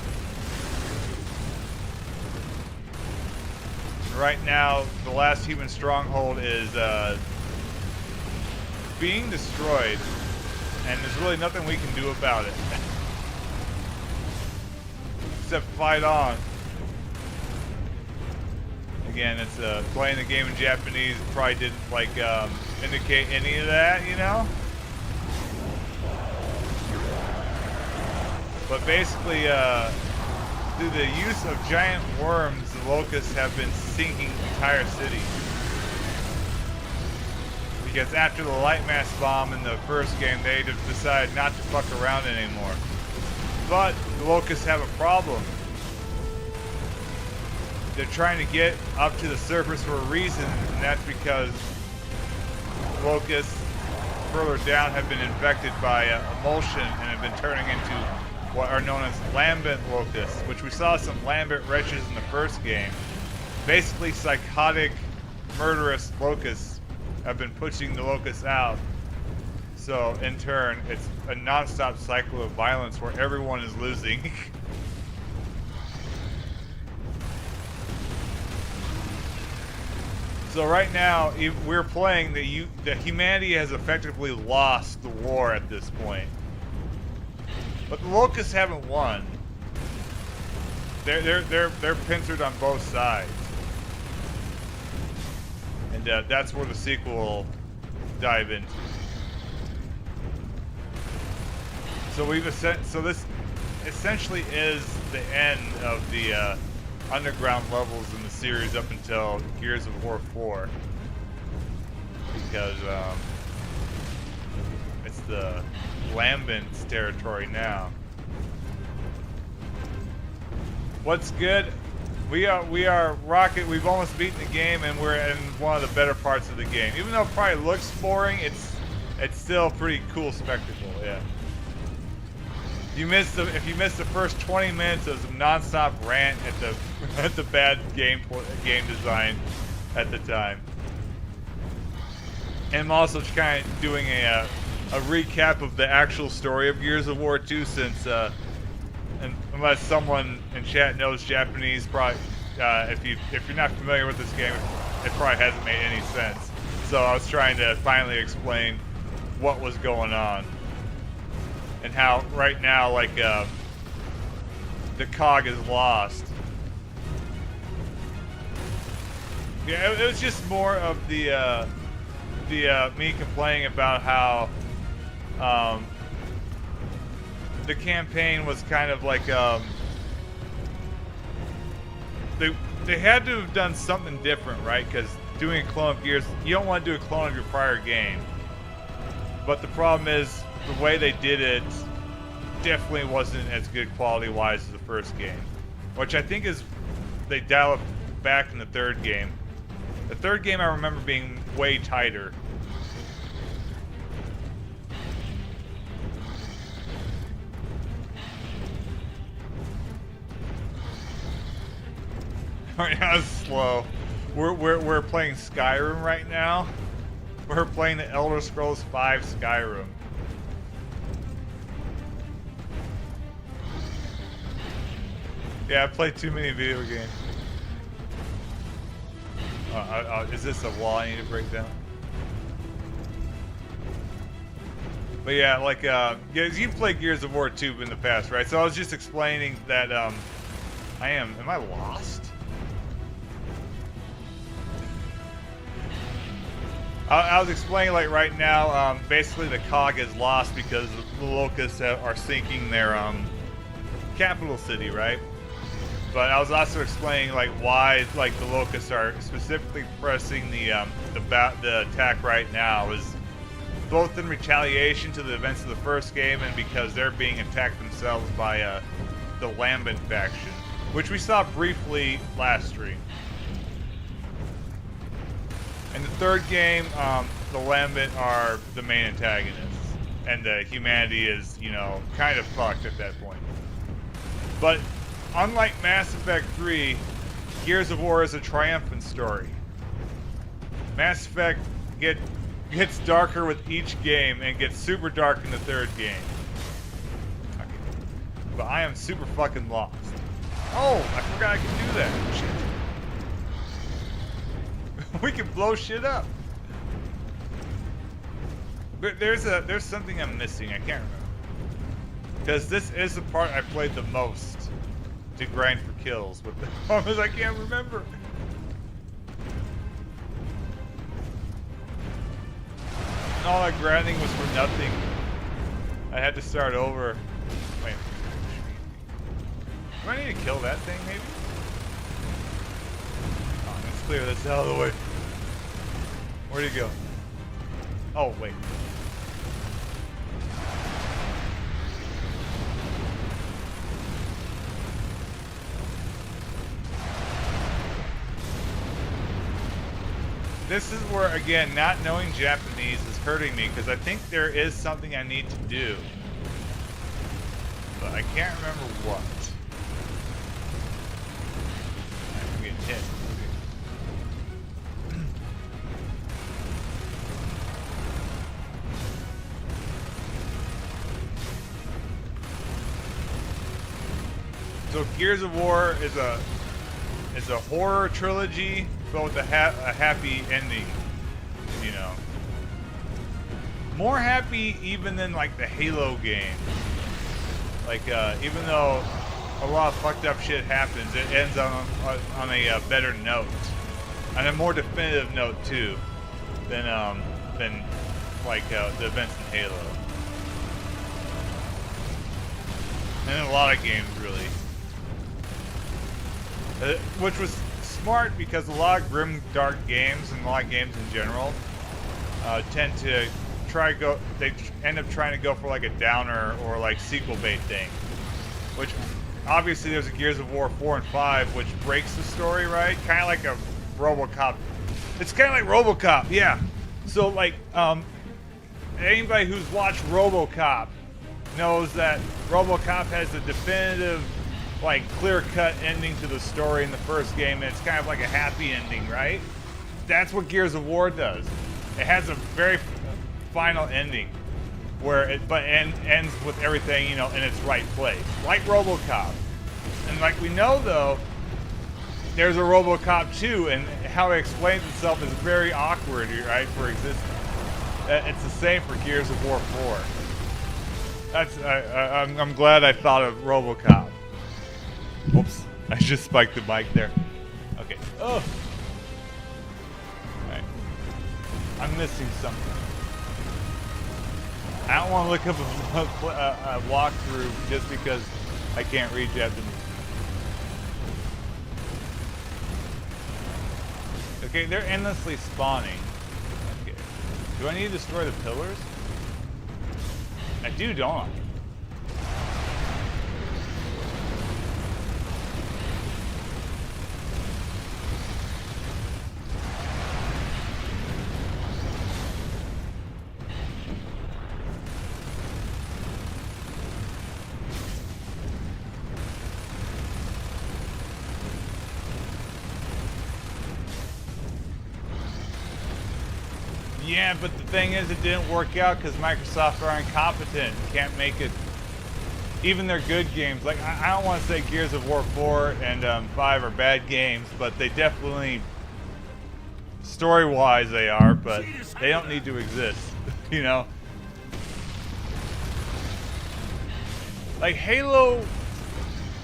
Right now, the last human stronghold is being destroyed, and there's really nothing we can do about it. Except fight on. Again, it's playing the game in Japanese probably didn't like indicate any of that, you know? But basically, through the use of giant worms, the locusts have been sinking entire cities. Because after the light mass bomb in the first game, they decided not to fuck around anymore. But the locusts have a problem. They're trying to get up to the surface for a reason, and that's because locusts further down have been infected by emulsion and have been turning into what are known as lambent locusts, which we saw some lambent wretches in the first game. Basically, psychotic, murderous locusts have been pushing the locusts out. So, in turn, it's a non-stop cycle of violence where everyone is losing. So right now, we're playing the humanity has effectively lost the war at this point, but the locusts haven't won. They're pincered on both sides, and that's where the sequel will dive into. So this essentially is the end of the underground levels in the series up until Gears of War 4, because it's the Lambent's territory now. What's good? We are rocking. We've almost beaten the game, and we're in one of the better parts of the game. Even though it probably looks boring, it's still a pretty cool spectacle. Yeah. If you missed the first 20 minutes of some non-stop rant at the bad game design at the time. And I'm also kind of doing a recap of the actual story of Gears of War 2, since and unless someone in chat knows Japanese, probably if you're not familiar with this game, it probably hasn't made any sense. So I was trying to finally explain what was going on. And how right now, like, the cog is lost. Yeah, it was just more of the me complaining about how the campaign was kind of like they had to have done something different, right? Because doing a clone of Gears, you don't want to do a clone of your prior game. But the problem is, the way they did it definitely wasn't as good quality-wise as the first game, which I think is they dial it back in the third game. The third game I remember being way tighter, Right now it's slow. We're playing Skyrim right now. We're playing the Elder Scrolls V Skyrim. Yeah, I played too many video games. Is this a wall I need to break down? But yeah, like, yeah, you've played Gears of War 2 in the past, right? So I was just explaining that, am I lost? I was explaining, like, right now, basically the COG is lost because the Locusts are sinking their, capital city, right? But I was also explaining, like, why, like, the Locusts are specifically pressing the attack right now is both in retaliation to the events of the first game and because they're being attacked themselves by the Lambent faction, which we saw briefly last stream. In the third game, the Lambent are the main antagonists, and humanity is, you know, kind of fucked at that point. But unlike Mass Effect 3, Gears of War is a triumphant story. Mass Effect gets darker with each game and gets super dark in the third game. Okay. But I am super fucking lost. Oh, I forgot I could do that. Shit. We can blow shit up. But there's something I'm missing. I can't remember. Because this is the part I played the most to grind for kills. But the problem is I can't remember. And all that grinding was for nothing. I had to start over. Wait. Do I need to kill that thing, maybe? Oh, let's clear this out of the way. Where'd he go? Oh, wait. This is where, again, not knowing Japanese is hurting me because I think there is something I need to do. But I can't remember what. I'm getting hit. So Gears of War is a horror trilogy, but with a happy ending, you know. More happy even than like the Halo game. Like even though a lot of fucked up shit happens, it ends on a better note, on a more definitive note too, than like the events in Halo, and a lot of games really. Which was smart because a lot of grim, dark games and a lot of games in general tend to they end up trying to go for like a downer or like sequel bait thing. Which obviously there's a Gears of War 4 and 5 which breaks the story, right? Kind of like a RoboCop. It's kind of like RoboCop, yeah. So like anybody who's watched RoboCop knows that RoboCop has a definitive, like, clear-cut ending to the story in the first game, and it's kind of like a happy ending, right? That's what Gears of War does. It has a very final ending where it ends with everything, you know, in its right place, like RoboCop. And like we know, though, there's a RoboCop 2, and how it explains itself is very awkward, right, for existence. It's the same for Gears of War 4. That's I'm glad I thought of RoboCop. Oops, I just spiked the mic there. Okay. Oh. Alright. I'm missing something. I don't want to look up a walkthrough just because I can't read Japanese. Okay, they're endlessly spawning. Okay. Do I need to destroy the pillars? I do, don't I? Yeah, but the thing is, it didn't work out because Microsoft are incompetent. Can't make it. Even their good games, like I don't want to say Gears of War 4 and 5 are bad games, but they definitely, story-wise, they are. But they don't need to exist, you know. Like Halo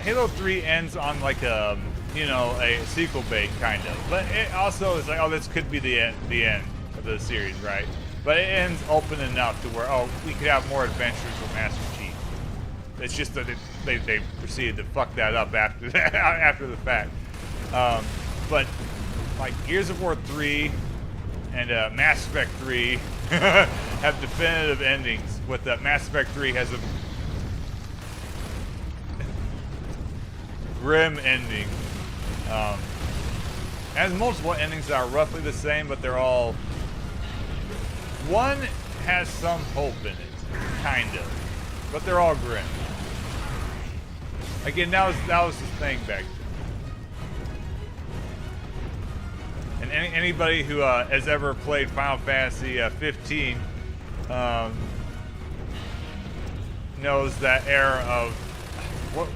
3 ends on like a, you know, a sequel bait kind of, but it also is like, oh, this could be the end of the series, right? But it ends open enough to where, oh, we could have more adventures with Master Chief. It's just that they proceeded to fuck that up after that, after the fact. But like Gears of War 3 and Mass Effect 3 have definitive endings. With Mass Effect 3 has a grim ending. Has multiple endings that are roughly the same, but they're all. One has some hope in it, kind of, but they're all grim. Again, that was the thing back then. And anybody who has ever played Final Fantasy 15 knows that era of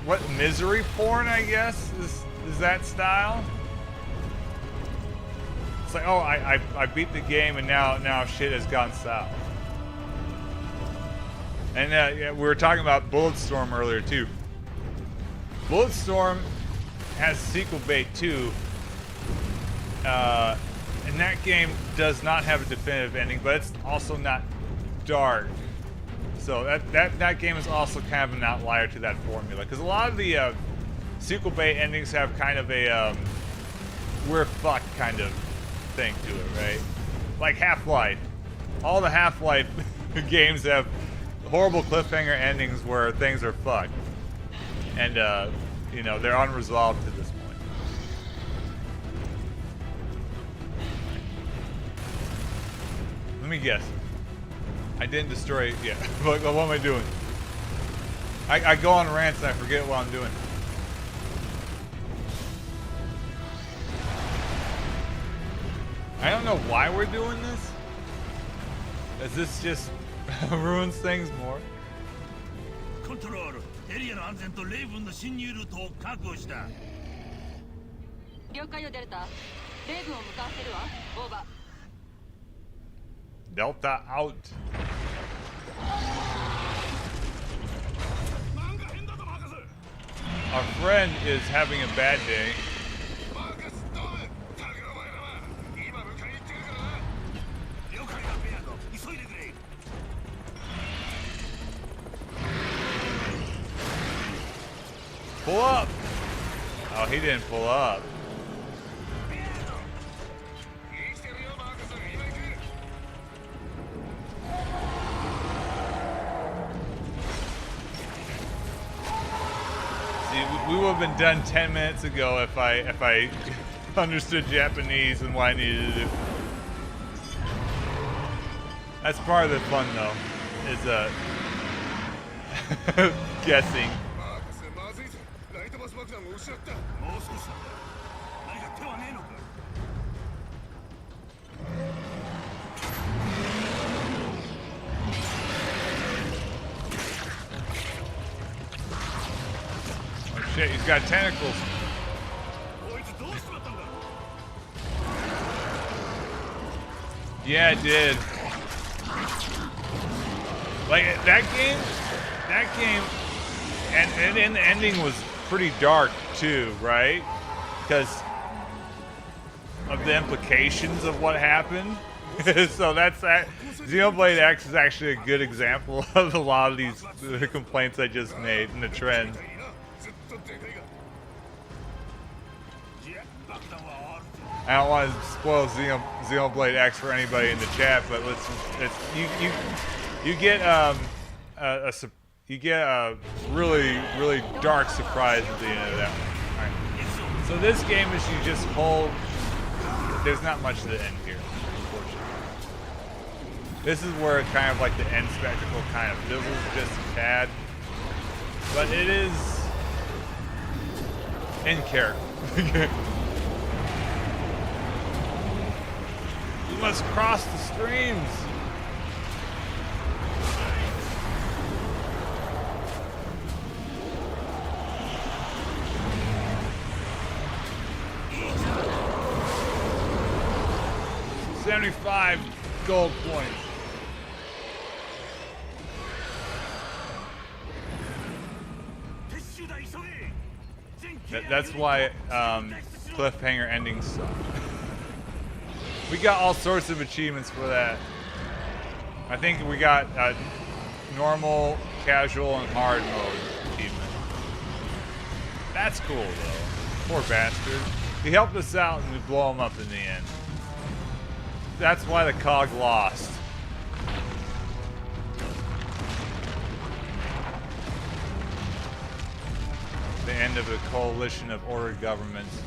what misery porn, I guess, is that style. It's like, oh, I beat the game and now shit has gone south. And yeah, we were talking about Bulletstorm earlier too. Bulletstorm has sequel bait too, and that game does not have a definitive ending, but it's also not dark. So that game is also kind of an outlier to that formula, because a lot of the sequel bait endings have kind of a we're fucked kind of thing to it, right? Like Half-Life. All the Half-Life games have horrible cliffhanger endings where things are fucked. And, you know, they're unresolved to this point. Let me guess. I didn't destroy it yet. What am I doing? I go on rants and I forget what I'm doing. I don't know why we're doing this. As this just ruins things more. Control. エリアの安全とレイブンの侵入ルートを確保した。了解よデルタ。レイブンを向かわせるわ。オーバー。 Delta out. Our friend is having a bad day. Pull up! Oh, he didn't pull up. See, we would have been done 10 minutes ago if I understood Japanese and what I needed to do. That's part of the fun, though, is guessing. Oh shit, he's got tentacles. Yeah, it did. Like that game, and the ending was pretty dark too, right? Because of the implications of what happened. So that's that. Xenoblade X is actually a good example of a lot of these complaints I just made and the trend. I don't want to spoil Xenoblade X for anybody in the chat, but you get a really dark surprise at the end of that one. All right. So this game is you just hold. There's not much to the end here, unfortunately. This is where kind of like the end spectacle kind of fizzles just a tad, but it is in character. We must cross the streams. $75 gold points. That's why cliffhanger endings suck. We got all sorts of achievements for that. I think we got normal, casual, and hard mode achievement. That's cool though. Poor bastard. He helped us out and we blow him up in the end. That's why the cog lost. The end of a coalition of ordered governments.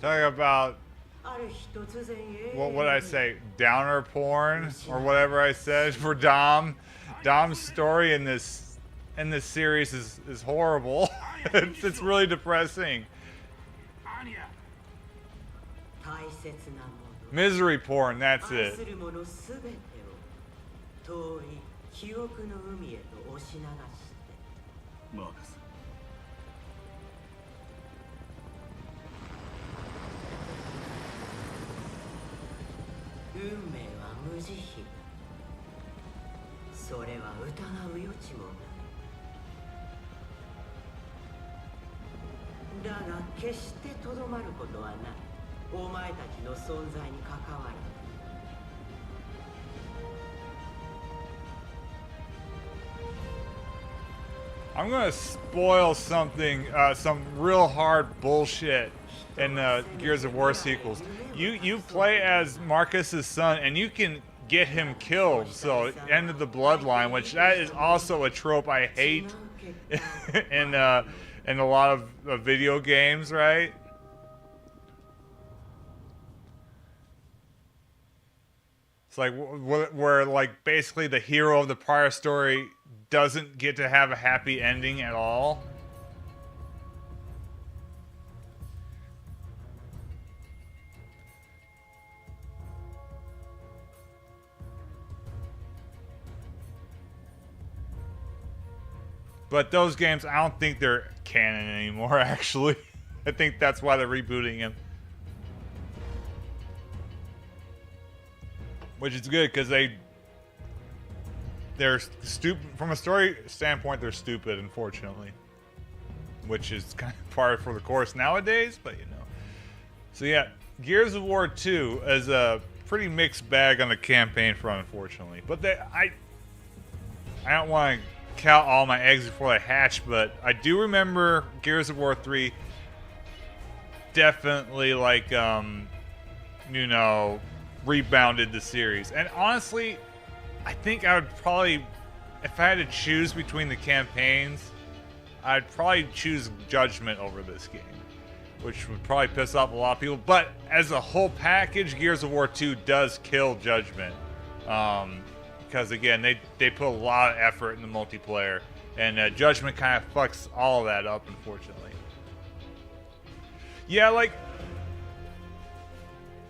Talking about what would I say, downer porn or whatever I said for Dom. Dom's story in this series is horrible. It's really depressing. Misery porn, that's it. I'm gonna spoil something, some real hard bullshit in the Gears of War sequels. You play as Marcus's son, and you can get him killed. So end of the bloodline, which that is also a trope I hate in a lot of video games, right? It's like where like basically the hero of the prior story doesn't get to have a happy ending at all. But those games, I don't think they're canon anymore, actually. I think that's why they're rebooting him. Which is good, because they're stupid. From a story standpoint, they're stupid, unfortunately. Which is kind of par for the course nowadays, but you know. So yeah, Gears of War 2 is a pretty mixed bag on the campaign front, unfortunately. But I don't want to count all my eggs before they hatch, but I do remember Gears of War 3 definitely, like, you know, rebounded the series. And honestly, I think I would probably, if I had to choose between the campaigns, I'd probably choose Judgment over this game, which would probably piss off a lot of people. But as a whole package, Gears of War 2 does kill Judgment. Because again, they put a lot of effort in the multiplayer, and Judgment kind of fucks all of that up, unfortunately. Yeah, like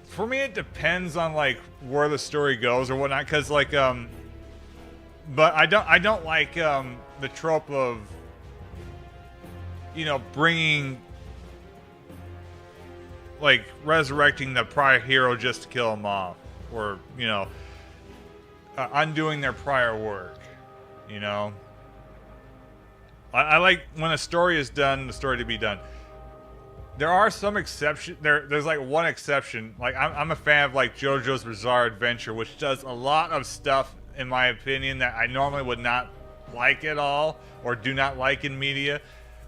for me it depends on like where the story goes or whatnot, because like but I don't like the trope of, you know, bringing, like, resurrecting the prior hero just to kill him off, or, you know, undoing their prior work, you know. I like when a story is done, the story to be done. There are some exceptions. There's like one exception. Like I'm a fan of like JoJo's Bizarre Adventure, which does a lot of stuff, in my opinion, that I normally would not like at all or do not like in media.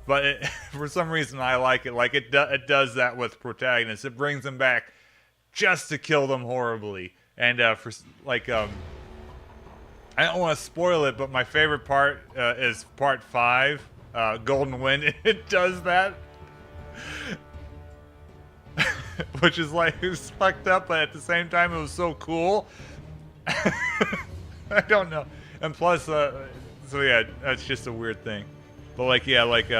But it, for some reason, I like it. Like it does that with protagonists. It brings them back just to kill them horribly. And for like I don't want to spoil it, but my favorite part is part 5, Golden Wind. It does that, which is like, it was fucked up, but at the same time, it was so cool. I don't know. And plus, so yeah, that's just a weird thing. But like, yeah, like,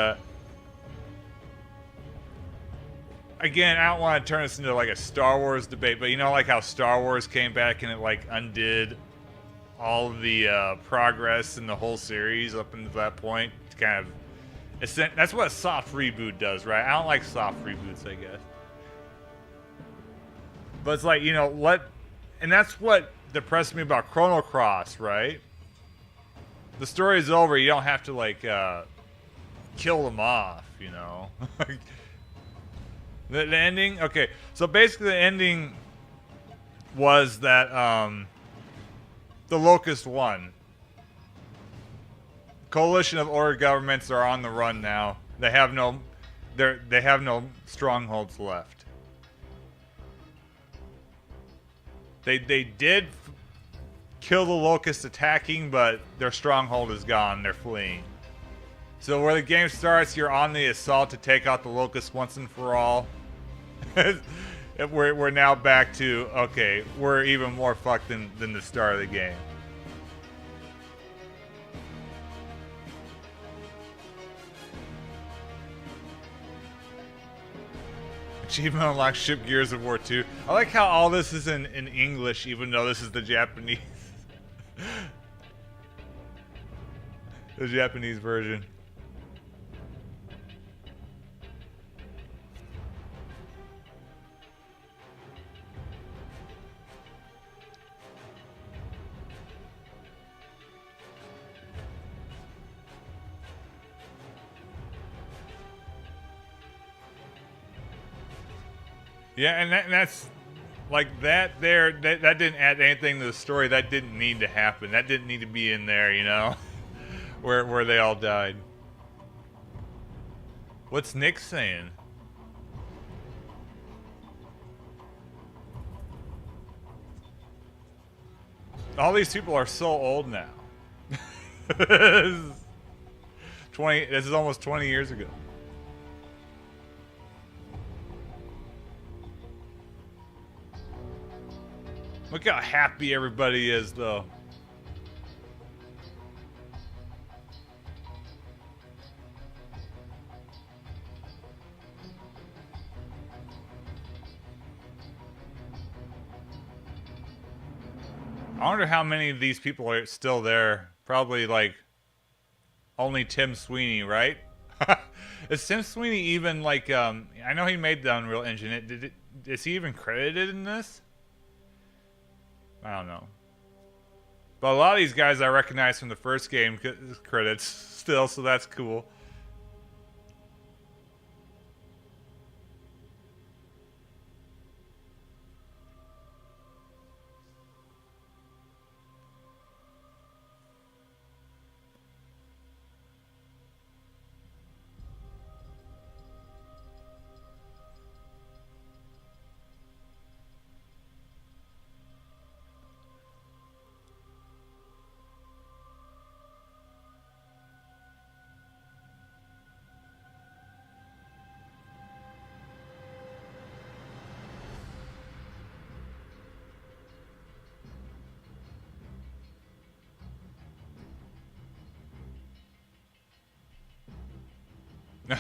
again, I don't want to turn this into like a Star Wars debate, but you know, like how Star Wars came back and it like undid all of the progress in the whole series up until that point. It's kind of, that's what a soft reboot does, right? I don't like soft reboots, I guess. But it's like, you know, and that's what depressed me about Chrono Cross, right? The story is over. You don't have to like kill them off, you know. the ending, okay. So basically, the ending was that the Locust won. Coalition of order governments are on the run now. They have no strongholds left. They did kill the Locust attacking, but their stronghold is gone. They're fleeing. So where the game starts, you're on the assault to take out the Locust once and for all. We're now back to, okay, we're even more fucked than the start of the game. Achievement unlocked, ship Gears of War 2. I like how all this is in English, even though this is the Japanese. The Japanese version. Yeah, and that's like that there, that didn't add anything to the story. That didn't need to happen. That didn't need to be in there, you know, where they all died. What's Nick saying? All these people are so old now. This is almost 20 years ago. Look how happy everybody is, though. I wonder how many of these people are still there. Probably, like, only Tim Sweeney, right? Is Tim Sweeney even, like, I know he made the Unreal Engine. Is he even credited in this? I don't know. But a lot of these guys I recognize from the first game credits still, so that's cool.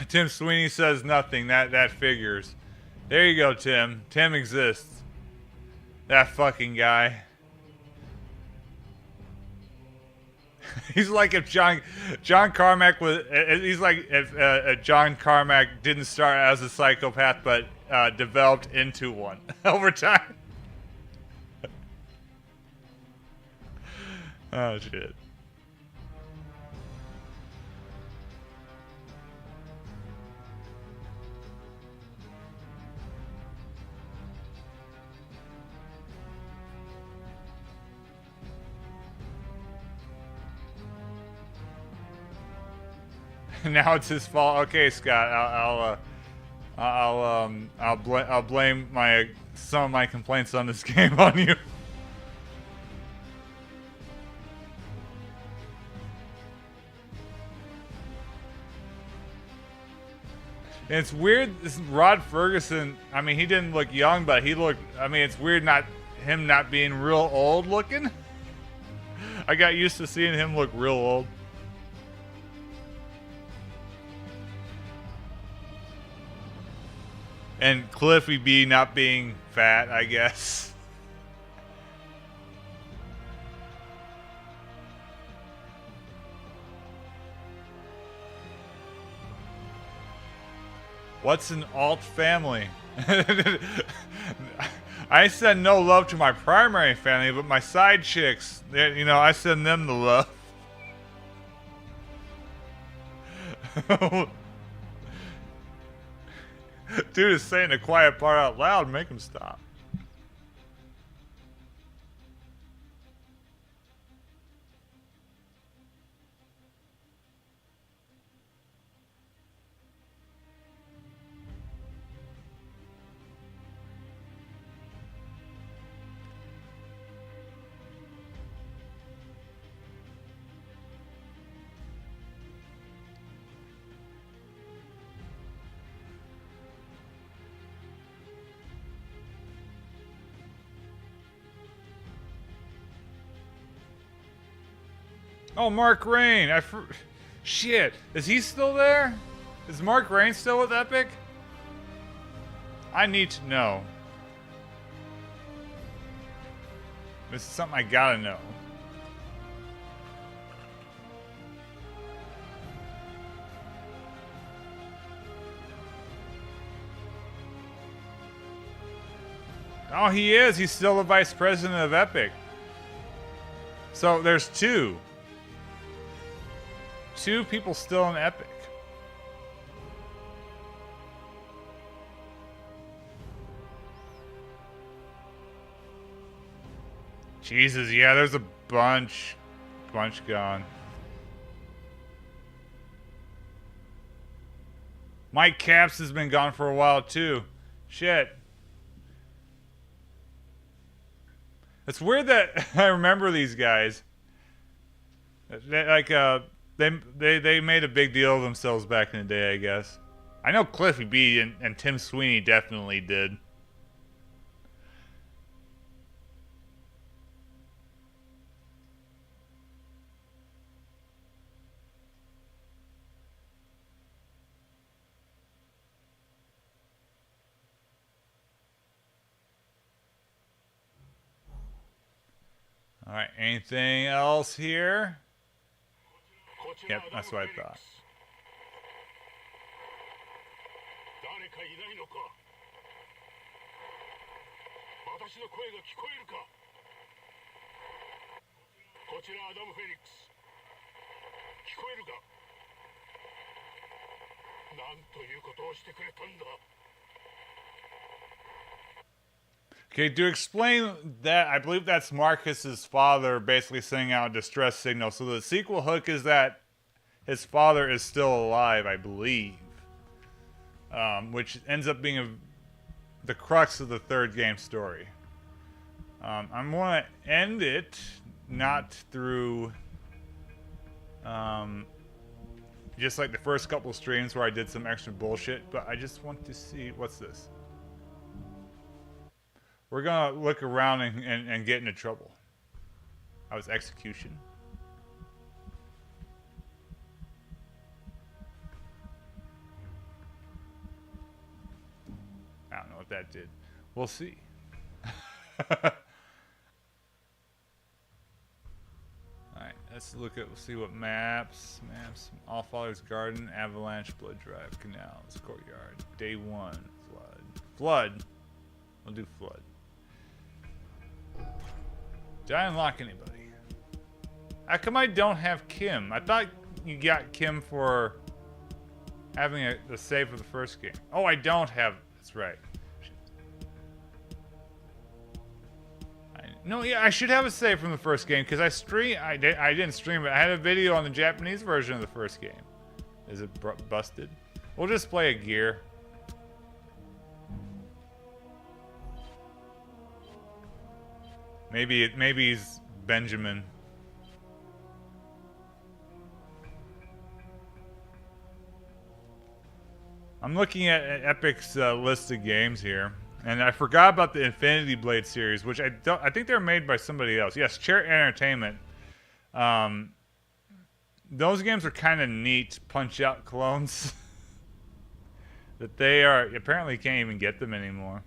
Tim Sweeney says nothing. That figures. There you go, Tim. Tim exists. That fucking guy. He's like if John Carmack was. He's like if John Carmack didn't start as a psychopath, but developed into one over time. Oh shit. Now it's his fault. Okay, Scott. I'll blame some of my complaints on this game on you. And it's weird. This Rod Ferguson. I mean, he didn't look young, but he looked. I mean, it's weird him not being real old looking. I got used to seeing him look real old. And Cliffy B not being fat, I guess. What's an alt family? I send no love to my primary family, but my side chicks, you know, I send them the love. Dude is saying the quiet part out loud. Make him stop. Oh, Mark Rain. Shit. Is he still there? Is Mark Rain still with Epic? I need to know. This is something I gotta know. Oh, he is. He's still the vice president of Epic. So there's two. Two people still in Epic. Jesus, yeah, there's a bunch gone. Mike Capps has been gone for a while too. Shit. It's weird that I remember these guys. They made a big deal of themselves back in the day, I guess. I know Cliffy B and Tim Sweeney definitely did. All right, anything else here? Yep, that's what I thought. Okay, to explain that, I believe that's Marcus's father basically sending out a distress signal. So the sequel hook is that his father is still alive, I believe. Which ends up being the crux of the third game story. I'm going to end it not through just like the first couple streams where I did some extra bullshit, but I just want to see, what's this? We're gonna look around and get into trouble. That was execution. I don't know that did. We'll see. Alright, let's see what maps. All Father's Garden, Avalanche, Blood Drive, Canals, Courtyard. Day 1, Flood. We'll do Flood. Did I unlock anybody? How come I don't have Kim? I thought you got Kim for having a save for the first game. Oh, I don't have. That's right. No, yeah, I should have a save from the first game because I didn't stream it. I had a video on the Japanese version of the first game. Is it busted? We'll just play a gear. Maybe he's Benjamin. I'm looking at Epic's list of games here, and I forgot about the Infinity Blade series, which I think they're made by somebody else. Yes, Chair Entertainment. Those games are kind of neat Punch-Out clones that they apparently can't even get them anymore.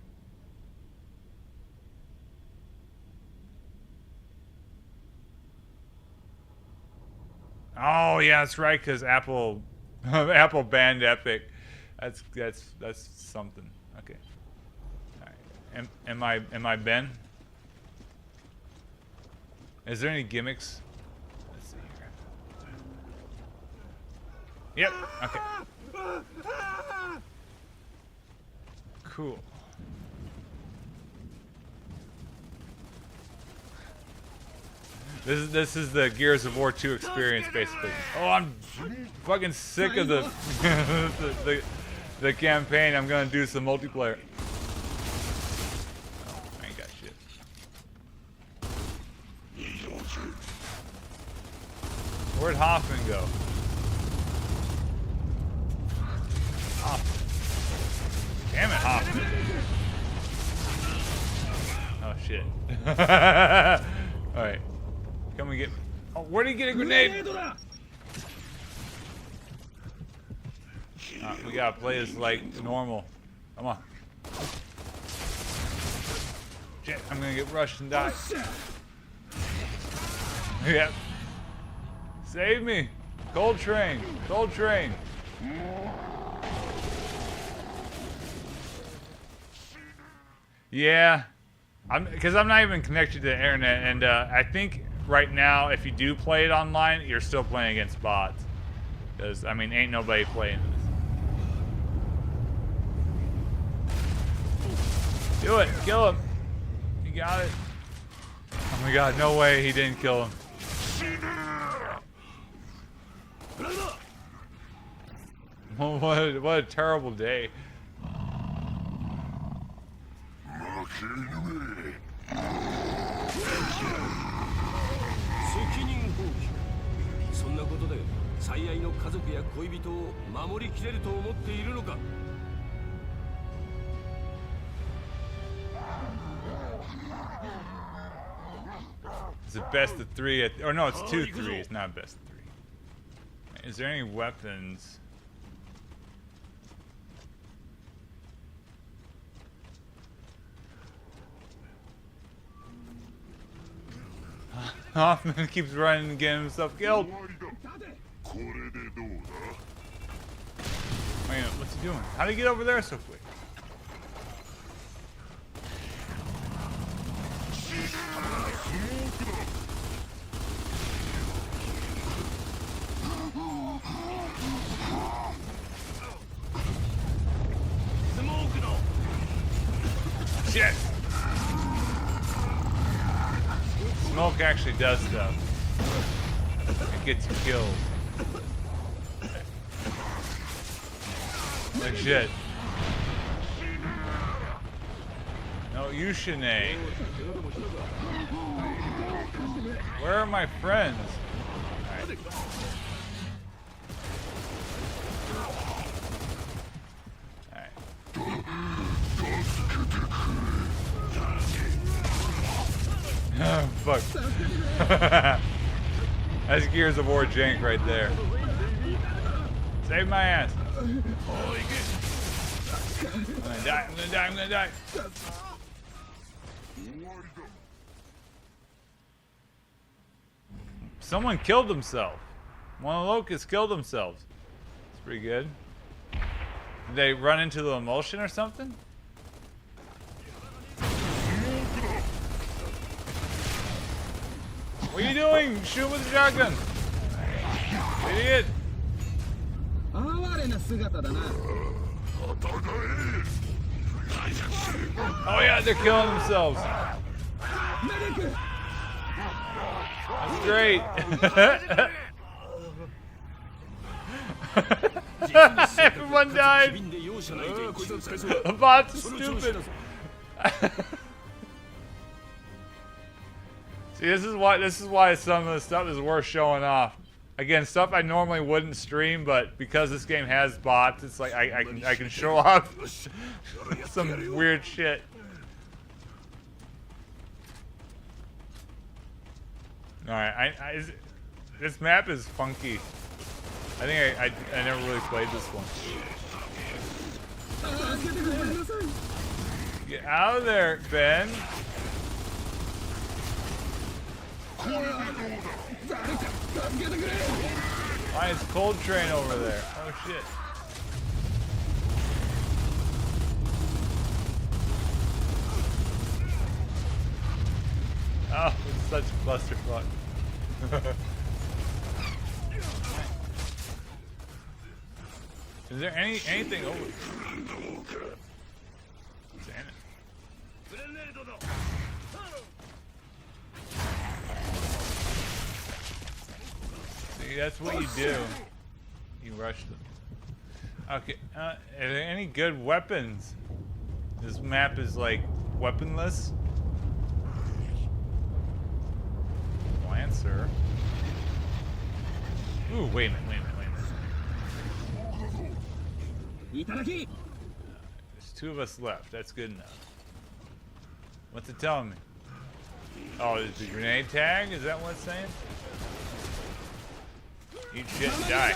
Oh yeah, that's right, because Apple banned Epic. That's something. Okay. All right. Am I Ben? Is there any gimmicks? Let's see here. Yep. Okay. Cool. This is the Gears of War 2 experience, basically. Oh, I'm fucking sick of the the campaign. I'm gonna do some multiplayer. Oh, I ain't got shit. Where'd Hoffman go? Hoffman. Damn it, Hoffman. Oh shit. All right. Come and get. Oh, where did he get a grenade? We gotta play this like normal. Come on. Shit, I'm gonna get rushed and die. Yep. Save me. Cold train. Cold train. Yeah. Because I'm not even connected to the internet, and I think right now, if you do play it online, you're still playing against bots. Because, I mean, ain't nobody playing this. Do it. Kill him. You got it. Oh my god, no way he didn't kill him. What a terrible day. It's a best of 3 or no, it's 2-3. It's not best of 3. Is there any weapons? Hoffman keeps running and getting himself killed. Wait a minute, what's he doing? How did he get over there so quick? Shit! Smoke actually does stuff. It gets you killed. Like shit. No, Yushine. Where are my friends? Alright. Oh, fuck. That's Gears of War jank right there. Save my ass. I'm gonna die, I'm gonna die, I'm gonna die. Someone killed himself. One of the locusts killed themselves. It's pretty good. Did they run into the emulsion or something? What are you doing? Shoot with the shotgun. Idiot. Oh yeah, they're killing themselves. That's great. Everyone died. The bots are stupid. See, this is why some of the stuff is worth showing off. Again, stuff I normally wouldn't stream, but because this game has bots, it's like I can show off some weird shit. All right, this map is funky. I think I never really played this one. Get out of there, Ben. Why is Cold Train over there? Oh shit. Oh, it's such a clusterfuck. Is there anything over here? Damn it. See, that's what you do. You rush them. Okay, are there any good weapons? This map is like weaponless. Lancer. Ooh, wait a minute. There's two of us left. That's good enough. What's it telling me? Oh, is the grenade tag? Is that what it's saying? Eat shit and die.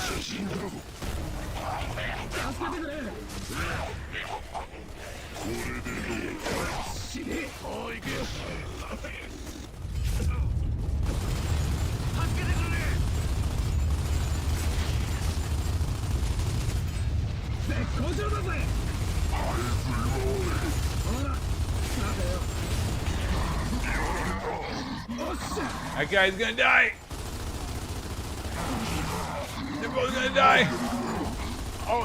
That guy's gonna die. They're both gonna die. Oh,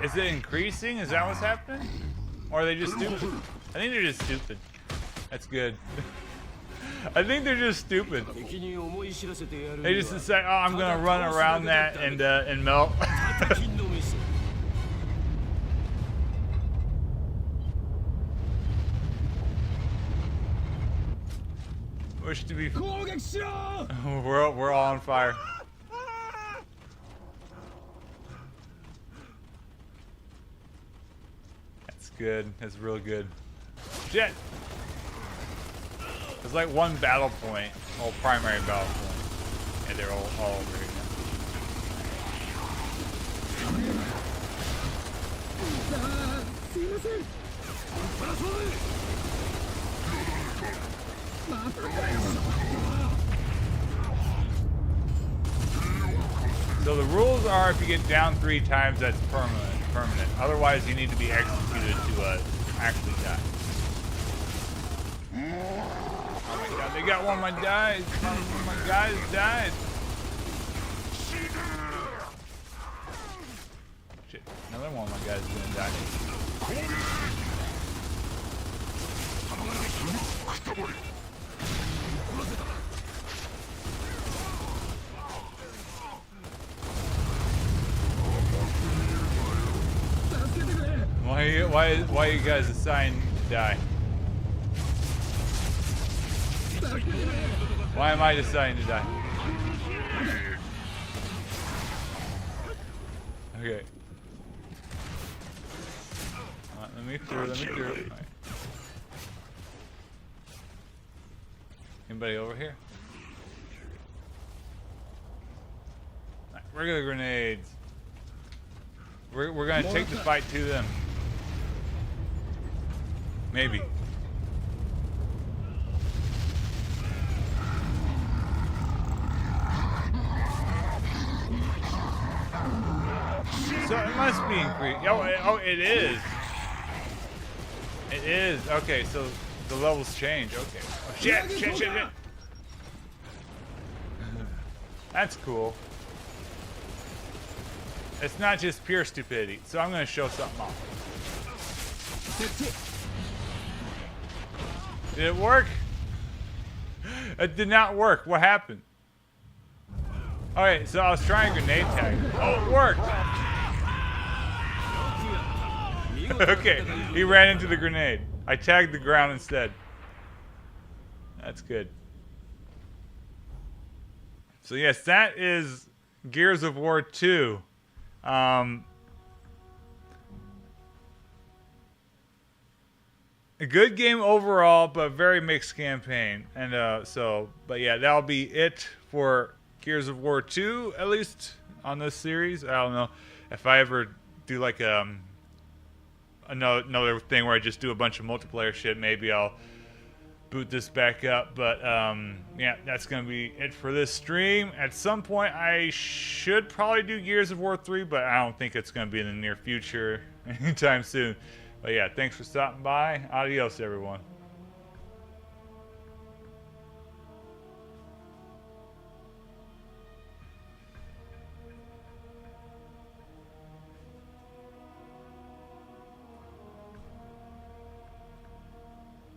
is it increasing? Is that what's happening? Or are they just stupid? I think they're just stupid. That's good. I think they're just stupid. They just decide, oh, I'm gonna run around that and melt. Wish to be. We're all on fire. That's good. That's real good. Shit. There's like one battle point, primary battle point, and they're all over here So the rules are, if you get down 3 times, that's permanent. Otherwise, you need to be executed to actually die. Oh my god, they got one of my guys. One of my guys died. Shit, another one of my guys is gonna die. Why are you guys assigned to die? Why am I deciding to die? Okay. Let me through. Right. Anybody over here? Right, regular grenades. We're gonna take the fight to them. Maybe. So it must be increased. Oh, it is. It is. Okay, so the levels change. Okay. Oh, shit. That's cool. It's not just pure stupidity. So I'm going to show something off. Did it work? It did not work. What happened? Alright, so I was trying grenade tag. Oh, it worked! Okay, he ran into the grenade. I tagged the ground instead. That's good. So yes, that is Gears of War 2. A good game overall, but very mixed campaign. And but yeah, that'll be it for Gears of War 2, at least on this series. I don't know if I ever do like another thing where I just do a bunch of multiplayer shit. Maybe I'll boot this back up. But yeah, that's gonna be it for this stream. At some point, I should probably do Gears of War 3, but I don't think it's gonna be in the near future anytime soon. But yeah, thanks for stopping by. Adios, everyone.